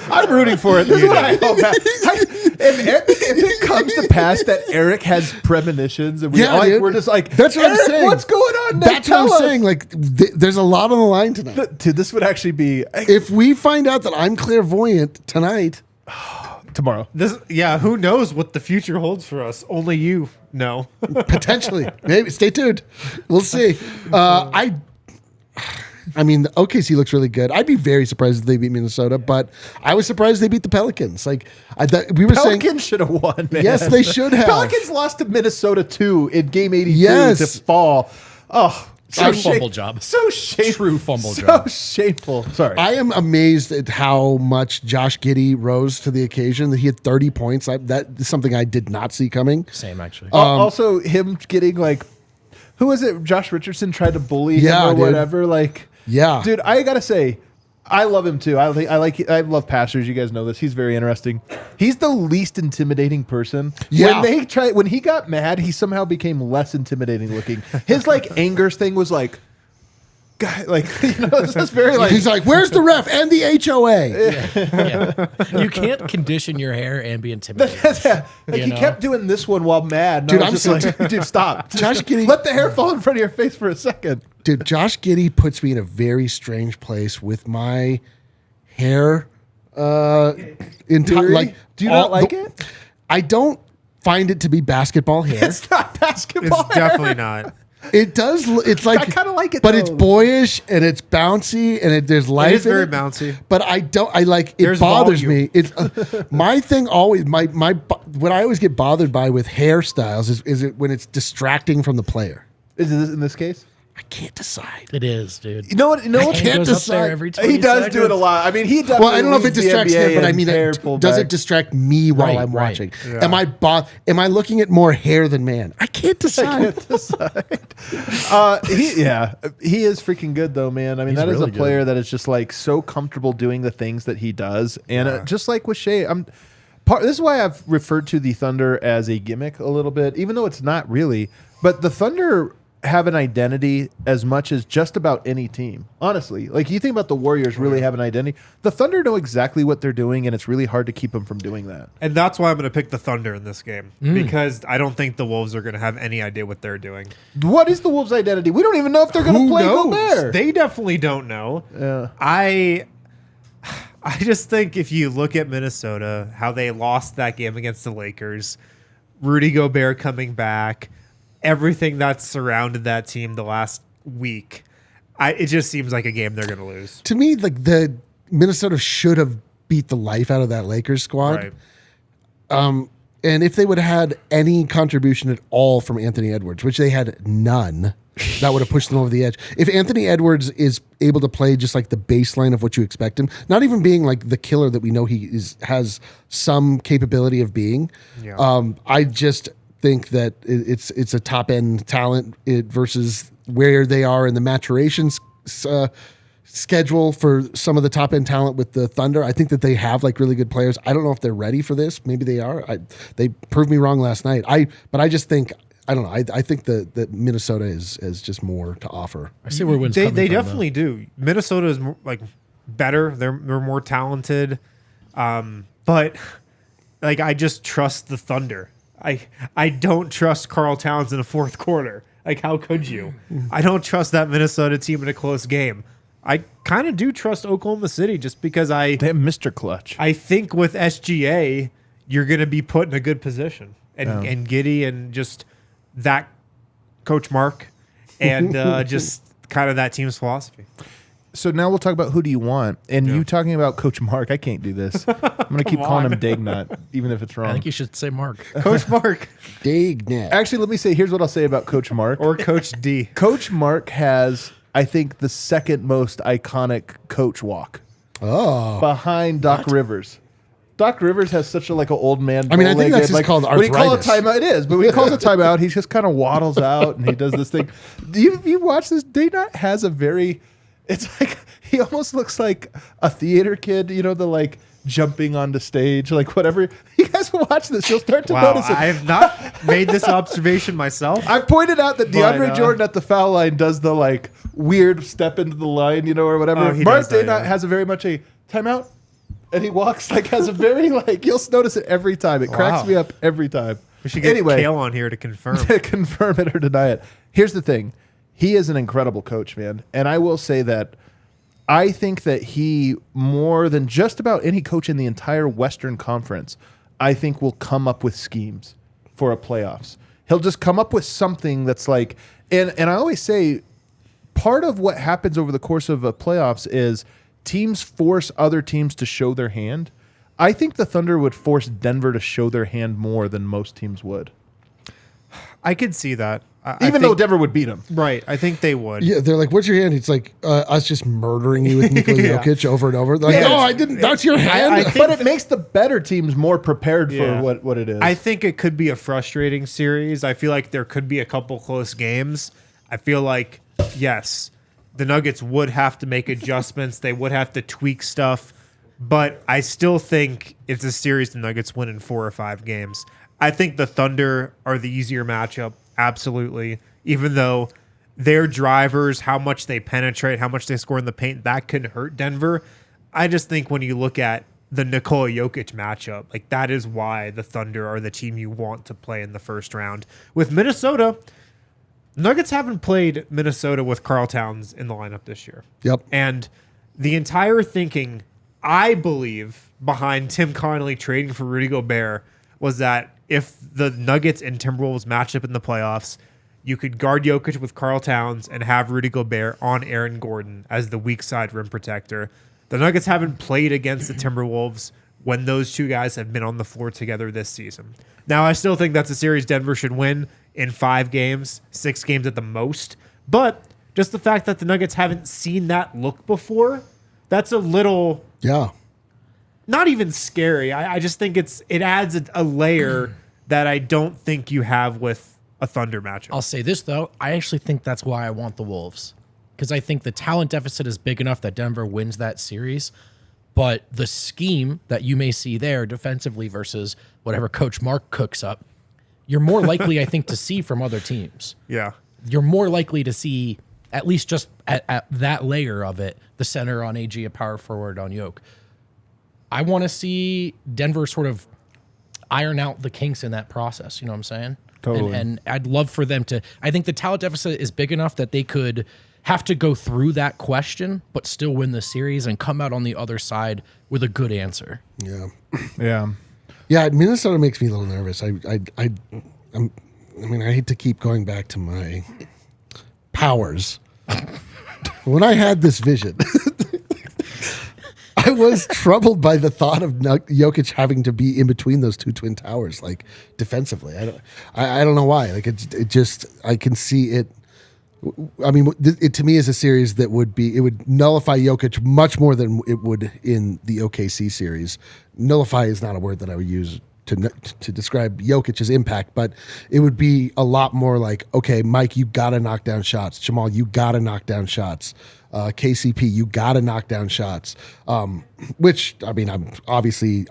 I'm rooting for it. This is what I hope. If it comes to pass that Eric has premonitions and we're just like, that's what I'm saying. What's going on? That's what I'm saying. Like, there's a lot on the line tonight. Dude, this would actually be if we find out that I'm clairvoyant tonight. Tomorrow. Who knows what the future holds for us? Only you know. Potentially. Maybe. Stay tuned. We'll see. I mean, the OKC looks really good. I'd be very surprised if they beat Minnesota, but I was surprised they beat the Pelicans. Like we were saying, Pelicans should have won, man. Yes, they should have. Pelicans lost to Minnesota too in game 82 Yes. to fall. Oh, True fumble job. So shameful. True fumble so job. Shameful. Sorry. I am amazed at how much Josh Giddey rose to the occasion. That he had 30 points. That is something I did not see coming. Same, actually. Also, him getting like, who was it? Josh Richardson tried to bully him or whatever. Like, yeah, dude, I gotta say, I love him too. I love pastors. You guys know this. He's very interesting. He's the least intimidating person. Yeah. When he got mad, he somehow became less intimidating looking. His like anger thing was like, guy, like it's just very like. He's like, "Where's the ref and the HOA?" Yeah. You can't condition your hair and be intimidating. Like he kept doing this one while mad. Dude, I'm just like, dude, stop. Josh Giddey, let the hair fall in front of your face for a second. Dude, Josh Giddey puts me in a very strange place with my hair. Like, do you not like it? I don't find it to be basketball hair. It's not basketball. It's definitely not. It does. It's like I kind of like it, but though. it's boyish and it's bouncy and there's life. It is in very it. bouncy. But I don't. I like. It There's bothers volume. me. It's my thing. Always what I always get bothered by with hairstyles is it when it's distracting from the player. Is it in this case? I can't decide. It is, dude. You know what? I can't decide. Every 20 He does seconds. do it a lot. I mean, he definitely. Well, I don't know if it leads the distracts NBA him, but I in mean, hair does it pullback. distract me while Right, I'm right. watching? Yeah. Am I looking at more hair than man? I can't decide. He is freaking good though, man. I mean, He's that is really a player good. that is just like so comfortable doing the things that he does, and just like with Shai, this is why I've referred to the Thunder as a gimmick a little bit, even though it's not really. But the Thunder have an identity as much as just about any team. Honestly, like you think about the Warriors really have an identity. The Thunder know exactly what they're doing, and it's really hard to keep them from doing that. And that's why I'm going to pick the Thunder in this game because I don't think the Wolves are going to have any idea what they're doing. What is the Wolves' identity? We don't even know if they're going to play Gobert. They definitely don't know. Yeah. I just think if you look at Minnesota, how they lost that game against the Lakers, Rudy Gobert coming back, everything that's surrounded that team the last week, it just seems like a game they're going to lose. To me, like the Minnesota should have beat the life out of that Lakers squad. Right. And if they would have had any contribution at all from Anthony Edwards, which they had none, that would have pushed them over the edge. If Anthony Edwards is able to play just like the baseline of what you expect him, not even being like the killer that we know has some capability of being, I just think that it's a top end talent versus where they are in the maturation schedule for some of the top end talent with the Thunder. I think that they have like really good players. I don't know if they're ready for this. Maybe they are. They proved me wrong last night. But I just think I don't know. I think that Minnesota is just more to offer. I see where wins. They definitely do. Minnesota is like better. They're more talented, but like I just trust the Thunder. I don't trust Karl Towns in the fourth quarter. Like, how could you? I don't trust that Minnesota team in a close game. I kind of do trust Oklahoma City just because They have Mr. Clutch. I think with SGA, you're going to be put in a good position. And Giddey and just that Coach Mark and just kind of that team's philosophy. So now we'll talk about who do you want. And you talking about Coach Mark, I can't do this. I'm going to keep calling him Dagnut, even if it's wrong. I think you should say Mark. Coach Mark. Dagnut. Actually, let me say, here's what I'll say about Coach Mark. Or Coach D. Coach Mark has, I think, the second most iconic coach walk. Oh. Behind Doc Rivers. Doc Rivers has such a like an old man. I mean, I think that's just called When he calls a arthritis. timeout, it is. But when he calls a timeout, he just kind of waddles out and he does this thing. You watch this? Dagnut has a very It's like he almost looks like a theater kid, the like jumping onto stage, like whatever. You guys will watch this, you'll start to notice it. I have not made this observation myself. I pointed out that DeAndre Jordan at the foul line does the like weird step into the line, or whatever. Mark Daynott has a very much a timeout, and he walks like has a very like you'll notice it every time. It cracks me up every time. We should get Kale on here to confirm. To confirm it or deny it. Here's the thing. He is an incredible coach, man. And I will say that I think that he, more than just about any coach in the entire Western Conference, I think will come up with schemes for a playoffs. He'll just come up with something that's like, and I always say, part of what happens over the course of a playoffs is teams force other teams to show their hand. I think the Thunder would force Denver to show their hand more than most teams would. I could see that. Even though Denver would beat them. Right. I think they would. Yeah, they're like, what's your hand? It's like us just murdering you with Nikola Jokic over and over. They're like, I didn't. That's your hand. But it makes the better teams more prepared for what it is. I think it could be a frustrating series. I feel like there could be a couple close games. I feel like, yes, the Nuggets would have to make adjustments. They would have to tweak stuff. But I still think it's a series the Nuggets win in 4 or 5 games. I think the Thunder are the easier matchup. Absolutely. Even though their drivers, how much they penetrate, how much they score in the paint, that can hurt Denver. I just think when you look at the Nikola Jokic matchup, like that is why the Thunder are the team you want to play in the first round. With Minnesota, Nuggets haven't played Minnesota with Karl Towns in the lineup this year. Yep. And the entire thinking, I believe, behind Tim Connelly trading for Rudy Gobert was that if the Nuggets and Timberwolves match up in the playoffs, you could guard Jokic with Karl Towns and have Rudy Gobert on Aaron Gordon as the weak side rim protector. The Nuggets haven't played against the Timberwolves when those two guys have been on the floor together this season. Now, I still think that's a series Denver should win in 5 games, 6 games at the most. But just the fact that the Nuggets haven't seen that look before, that's a little... Yeah. Not even scary. I just think it adds a layer that I don't think you have with a Thunder matchup. I'll say this, though. I actually think that's why I want the Wolves. Because I think the talent deficit is big enough that Denver wins that series. But the scheme that you may see there defensively versus whatever Coach Mark cooks up, you're more likely, I think, to see from other teams. Yeah. You're more likely to see, at least just at that layer of it, the center on AG, a power forward on Yoke. I want to see Denver sort of iron out the kinks in that process. You know what I'm saying? Totally. And I'd love for them to. I think the talent deficit is big enough that they could have to go through that question, but still win the series and come out on the other side with a good answer. Yeah. Yeah. Minnesota makes me a little nervous. I hate to keep going back to my powers. When I had this vision, I was troubled by the thought of Jokic having to be in between those two twin towers, like defensively. I don't know why. Like it just I can see it. I mean, it to me is a series that would nullify Jokic much more than it would in the OKC series. Nullify is not a word that I would use to describe Jokic's impact, but it would be a lot more like, okay, Mike, you got to knock down shots. Jamal, you got to knock down shots. KCP, you got to knock down shots. Which, I mean, I'm obviously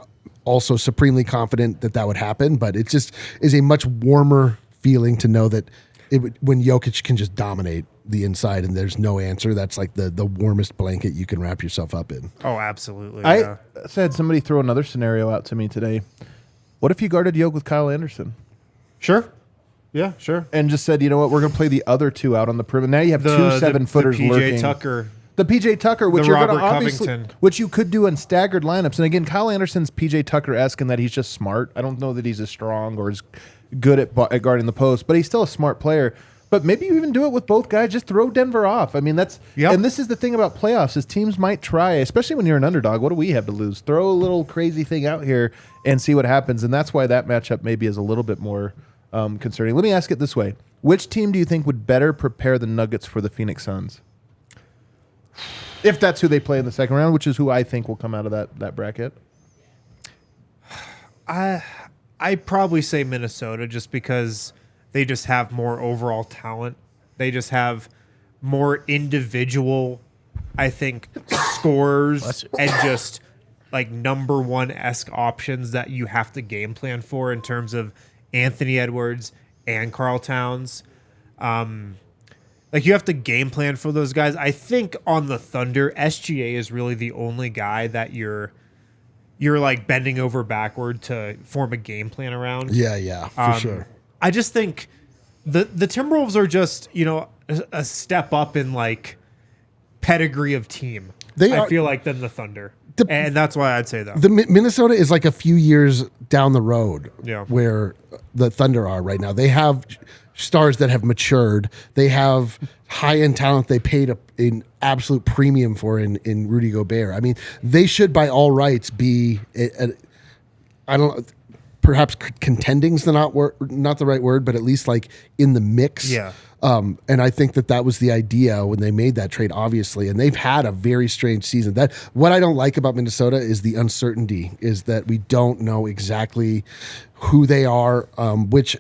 also supremely confident that would happen, but it just is a much warmer feeling to know that when Jokic can just dominate the inside and there's no answer, that's like the warmest blanket you can wrap yourself up in. Oh, absolutely. I had somebody throw another scenario out to me today. What if you guarded Yoke with Kyle Anderson? Sure. Yeah, sure. And just said, you know what, we're going to play the other two out on the perimeter. Now you have 2 7-footers lurking. The PJ Tucker, which you're going to obviously, Covington. which you could do in staggered lineups. And again, Kyle Anderson's PJ Tucker-esque in that he's just smart. I don't know that he's as strong or as good at guarding the post, but he's still a smart player. But maybe you even do it with both guys. Just throw Denver off. I mean, and this is the thing about playoffs is teams might try, especially when you're an underdog. What do we have to lose? Throw a little crazy thing out here and see what happens. And that's why that matchup maybe is a little bit more concerning. Let me ask it this way. Which team do you think would better prepare the Nuggets for the Phoenix Suns? If that's who they play in the second round, which is who I think will come out of that bracket. I'd probably say Minnesota just because they just have more overall talent. They just have more individual I think, scores and just like number one-esque options that you have to game plan for in terms of Anthony Edwards and Karl Towns. Like you have to game plan for those guys. I think on the Thunder, SGA is really the only guy that you're like bending over backward to form a game plan around. Yeah, for sure. I just think the Timberwolves are just, a step up in like pedigree of team. I feel like than the Thunder. And that's why I'd say that. The Minnesota is like a few years down the road where the Thunder are right now. They have stars that have matured. They have high-end talent they paid an absolute premium for in Rudy Gobert. I mean, they should by all rights be, perhaps contending's not the right word, but at least like in the mix. Yeah. And I think that was the idea when they made that trade, obviously. And they've had a very strange season. What I don't like about Minnesota is the uncertainty, is that we don't know exactly who they are, which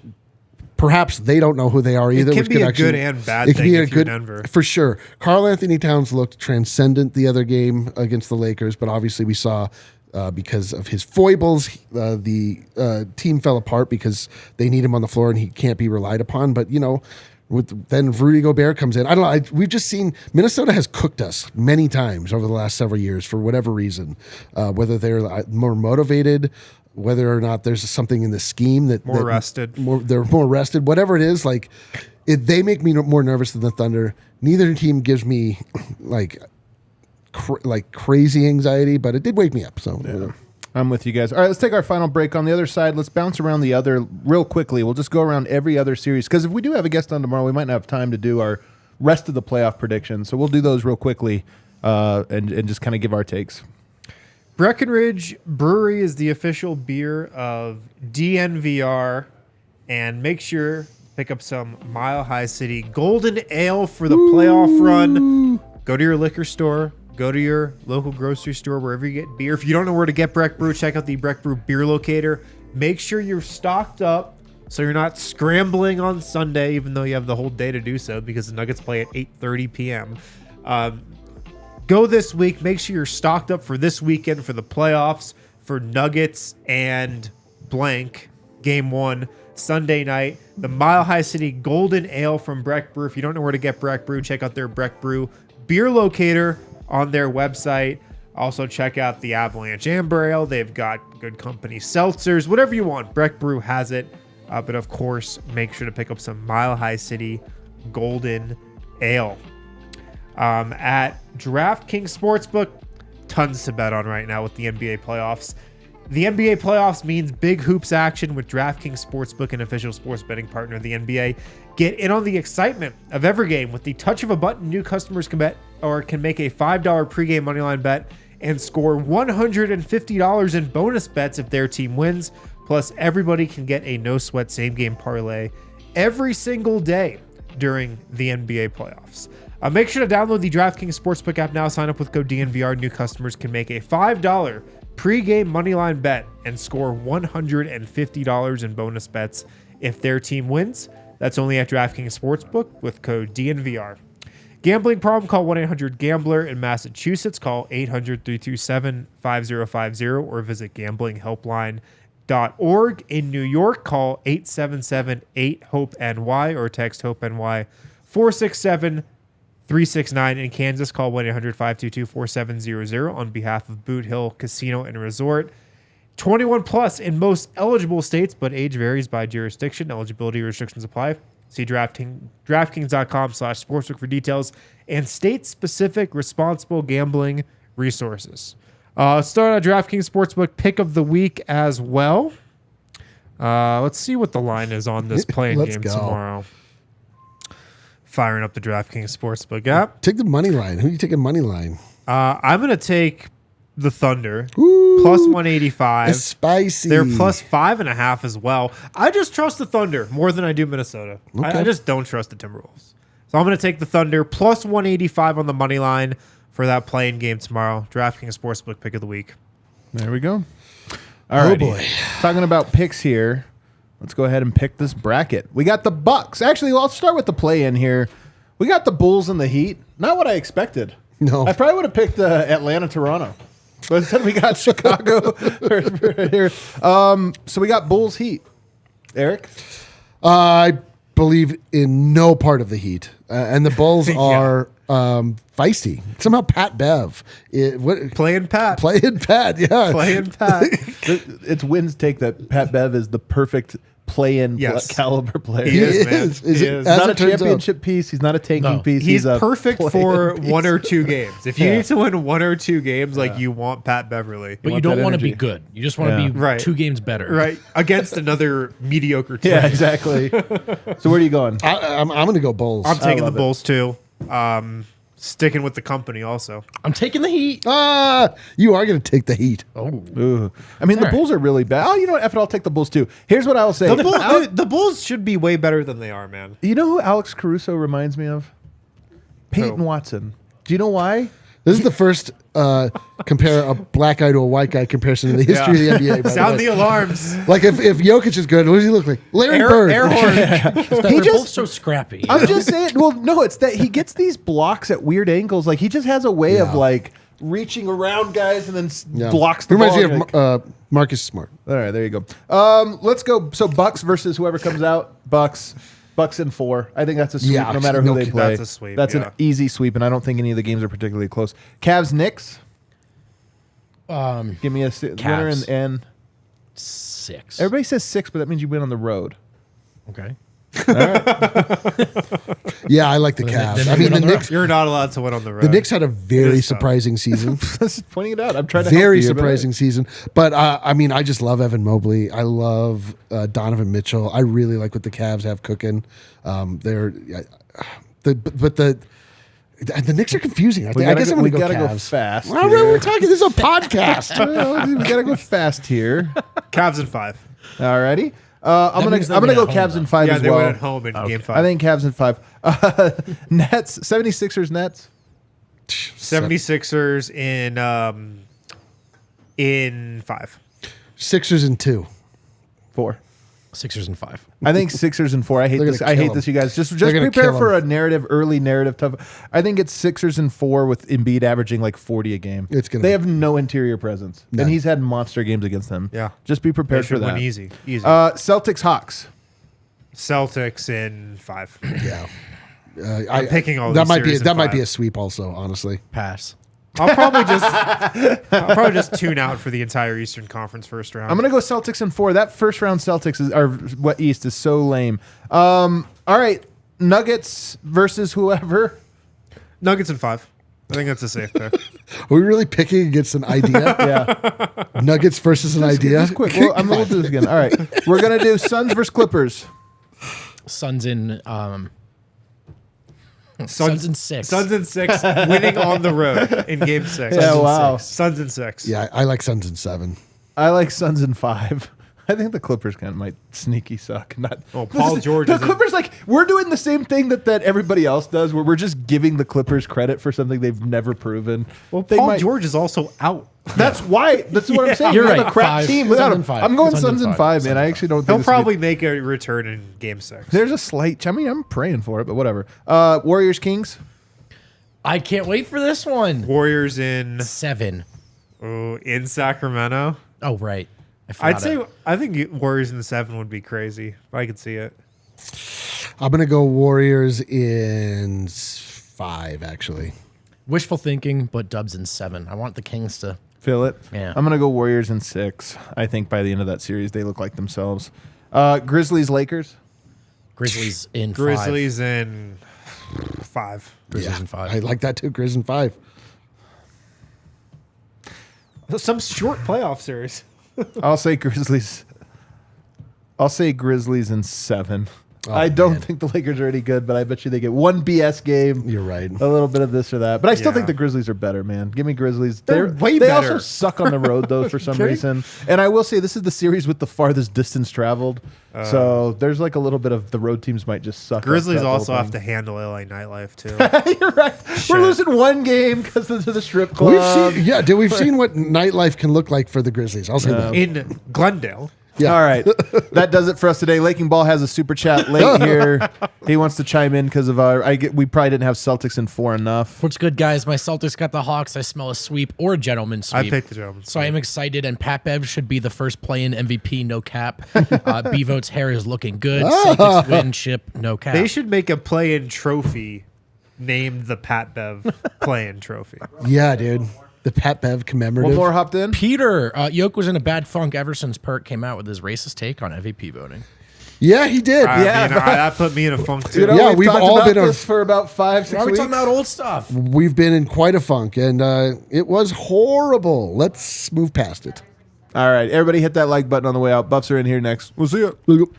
perhaps they don't know who they are either. It can be a good and bad thing if you're Denver. For sure. Karl Anthony Towns looked transcendent the other game against the Lakers, but obviously we saw because of his foibles, the team fell apart because they need him on the floor and he can't be relied upon. But, then Rudy Gobert comes in. I don't know. We've just seen Minnesota has cooked us many times over the last several years for whatever reason, whether they're more motivated, whether or not there's something in the scheme that rested. They're more rested. Whatever it is, they make me more nervous than the Thunder. Neither team gives me like crazy anxiety, but it did wake me up. So. Yeah. I'm with you guys. All right, let's take our final break. On the other side, let's bounce around the other real quickly. We'll just go around every other series because if we do have a guest on tomorrow, we might not have time to do our rest of the playoff predictions. So we'll do those real quickly and just kind of give our takes. Breckenridge Brewery is the official beer of DNVR, and make sure pick up some Mile High City Golden Ale for the playoff run. Go to your liquor store. Go to your local grocery store, wherever you get beer. If you don't know where to get Breck Brew, check out the Breck Brew Beer Locator. Make sure you're stocked up so you're not scrambling on Sunday, even though you have the whole day to do so because the Nuggets play at 8:30 p.m. Go this week. Make sure you're stocked up for this weekend for the playoffs for Nuggets and blank Game 1 Sunday night. The Mile High City Golden Ale from Breck Brew. If you don't know where to get Breck Brew, check out their Breck Brew Beer Locator on their website. Also check out the Avalanche Amber Ale. They've got Good Company seltzers, whatever you want. Breck Brew has it. But of course, make sure to pick up some Mile High City Golden Ale. At DraftKings Sportsbook, tons to bet on right now with the NBA playoffs. The NBA playoffs means big hoops action with DraftKings Sportsbook, an official sports betting partner of the NBA. Get in on the excitement of every game with the touch of a button. New customers can bet or can make a $5 pregame moneyline bet and score $150 in bonus bets if their team wins. Plus, everybody can get a no-sweat same-game parlay every single day during the NBA playoffs. Make sure to download the DraftKings Sportsbook app now. Sign up with code DNVR. New customers can make a $5 pregame moneyline bet and score $150 in bonus bets if their team wins. That's only at DraftKings Sportsbook with code DNVR. Gambling problem? Call 1-800-GAMBLER. In Massachusetts, call 800-327-5050 or visit gamblinghelpline.org. In New York, call 877-8-HOPE-NY or text HOPE-NY 467-369. In Kansas, call 1-800-522-4700 on behalf of Boot Hill Casino and Resort. 21 plus in most eligible states, but age varies by jurisdiction. Eligibility restrictions apply. See DraftKings.com/sportsbook for details and state-specific responsible gambling resources. Let's start on DraftKings Sportsbook pick of the week as well. Let's see what the line is on this playing game tomorrow. Firing up the DraftKings Sportsbook app. Take the money line. Who are you taking money line? I'm going to take the Thunder. Plus 185. It's spicy. They're plus 5.5 as well. I just trust the Thunder more than I do Minnesota. Okay. I just don't trust the Timberwolves. So I'm going to take the Thunder plus 185 on the money line for that playing game tomorrow. DraftKings Sportsbook pick of the week. There we go. All right. Oh boy. Talking about picks here. Let's go ahead and pick this bracket. We got the Bucks. Actually, I'll start with the play in here. We got the Bulls and the Heat. Not what I expected. No. I probably would have picked Atlanta, Toronto. But instead we got Chicago here. So we got Bulls Heat. Eric? I believe in no part of the Heat. And the Bulls are feisty. Somehow Pat Bev. Playing Pat. Playing Pat, yeah. Playing Pat. It's Wynn's take that Pat Bev is the perfect play-in caliber player. He is, man. He He's is. not a championship piece. He's not a tanking piece. He's a perfect for play-in piece. 1 or 2 games. If you need to win 1 or 2 games, like you want Pat Beverly. But you want don't that want to be energy. good. You just want to be Right. 2 games better. Right. Against another mediocre team. Yeah, exactly. So where are you going? I'm going to go Bulls. I'm taking the love it. Bulls too. Sticking with the company also. I'm taking the Heat. You are going to take the Heat. Oh, Ooh. I mean, the All right. Bulls are really bad. Oh, you know what? F it, I'll take the Bulls too. Here's what I will say. The Bulls should be way better than they are, man. You know who Alex Caruso reminds me of? Peyton Who? Watson. Do you know why? This is the first compare a black guy to a white guy comparison in the history of the NBA. By Sound the the way. alarms. Like if Jokic is good, what does he look like? Larry Bird. Air horn. they're just- both so scrappy. I'm just saying. Well, no, it's that he gets these blocks at weird angles. Like he just has a way of like reaching around guys and then Yeah. blocks the Reminds ball. me Like, of Marcus Smart. all right, there you go. Let's go. So Bucks versus whoever comes out. Bucks in 4. I think that's a sweep. Yeah, no matter who no they kid- play, That's a sweep, That's yeah. an easy sweep, and I don't think any of the games are particularly close. Cavs Knicks. Give me a winner Cavs. and 6. everybody says 6, but that means you win on the road. Okay. Yeah, I like the Cavs. I mean, the Knicks. You're not allowed to win on the road. The Knicks had a very is tough. surprising season. Just pointing it out. I'm trying to Very help you, but- surprising season. But I mean, I just love Evan Mobley. I love Donovan Mitchell. I really like what the Cavs have cooking. The Knicks are confusing. I guess I'm going to go gotta Cavs. go fast. Well, here. we're talking. This is a podcast. Well, we gotta go fast here. Cavs in 5. Alrighty. I'm means gonna they win go at home, Cavs though. in 5 Yeah, as they well. went at home in game 5. I think Cavs in 5. Nets, 76ers Nets. 76ers in 5. Sixers in 2. 4. Sixers in 5. I think Sixers in 4. I hate They're this. gonna I kill hate them. this, you guys. Just They're gonna prepare kill for them. a narrative, early narrative tough. I think it's Sixers in 4 with Embiid averaging like 40 a game. It's gonna They be- have no interior presence, None. and he's had monster games against them. Yeah. just be They prepared for should that. win easy. Celtics Hawks. Celtics in 5. Yeah. I'm picking all that these might be series in that might be 5. a sweep. Also, honestly, Pass. I'll probably just tune out for the entire Eastern Conference first round. I'm gonna go Celtics in 4. That first round Celtics is, or what East is so lame. All right, Nuggets versus whoever. Nuggets in 5. I think that's a safe pick. are we really picking against an idea? Yeah, Nuggets versus an idea. just quick. We'll do this again. All right, we're gonna do Suns versus Clippers. Suns in Suns in 6. Suns in 6, winning on the road in game 6. Yeah, wow. Suns in 6. Yeah, I like Suns in 7. I like Suns in 5. I think the Clippers kind of might sneaky suck. Not Oh, Paul George The is in- Clippers, like we're doing the same thing that everybody else does, where we're just giving the Clippers credit for something they've never proven. Well, They Paul might- George is also out. That's why. That's what I'm saying. You're We have right. a crap 5. team without Suns him. in 5. I'm going Suns Suns in in 5. 5, man. Suns I in actually don't think He'll this will be- probably make a return in game 6. There's a slight. I mean, I'm praying for it, but whatever. Warriors Kings. I can't wait for this one. Warriors in 7. in Sacramento. Oh, right. I think Warriors in 7 would be crazy. I could see it. I'm gonna go Warriors in 5. Actually, Wishful thinking, but Dubs in 7. I want the Kings to. Feel it. Yeah. I'm gonna go Warriors in 6. I think by the end of that series, they look like themselves. Grizzlies Lakers. Grizzlies in 5. Grizzlies in 5. Grizzlies in 5. I like that too. Grizz in 5. Some short playoff series. I'll say Grizzlies. I'll say Grizzlies in 7. I don't man. think the Lakers are any good, but I bet you they get one BS game. You're right. A little bit of this or that. But I still Yeah. think the Grizzlies are better, man. Give me Grizzlies. They're way they better. also suck on the road, though, for some kidding? reason. And I will say this is the series with the farthest distance traveled. So there's like a little bit of the road teams might just suck. Grizzlies also have to handle LA nightlife too. You're right. Shit. We're losing one game because of the strip club. We've seen what nightlife can look like for the Grizzlies. I'll say that. In Glendale. Yeah. All right. That does it for us today. Laking Ball has a super chat late here. He wants to chime in because of we probably didn't have Celtics in 4 enough. What's good, guys? My Celtics got the Hawks. I smell a sweep or a gentleman's sweep. I picked the gentleman's So I am excited, and Pat Bev should be the first play-in MVP, no cap. Bevo's hair is looking good. Celtics win, ship, no cap. They should make a play-in trophy named the Pat Bev play-in trophy. Yeah, dude. The Pat Bev commemorative. One more hopped in. Peter, Yoke was in a bad funk ever since Perk came out with his racist take on MVP voting. Yeah, he did. I mean, that put me in a funk too. You know, Yeah, we've talked all about been this for about 5-6 Why are we weeks. talking about old stuff? We've been in quite a funk, and it was horrible. Let's move past it. All right. Everybody hit that like button on the way out. Buffs are in here next. We'll see you.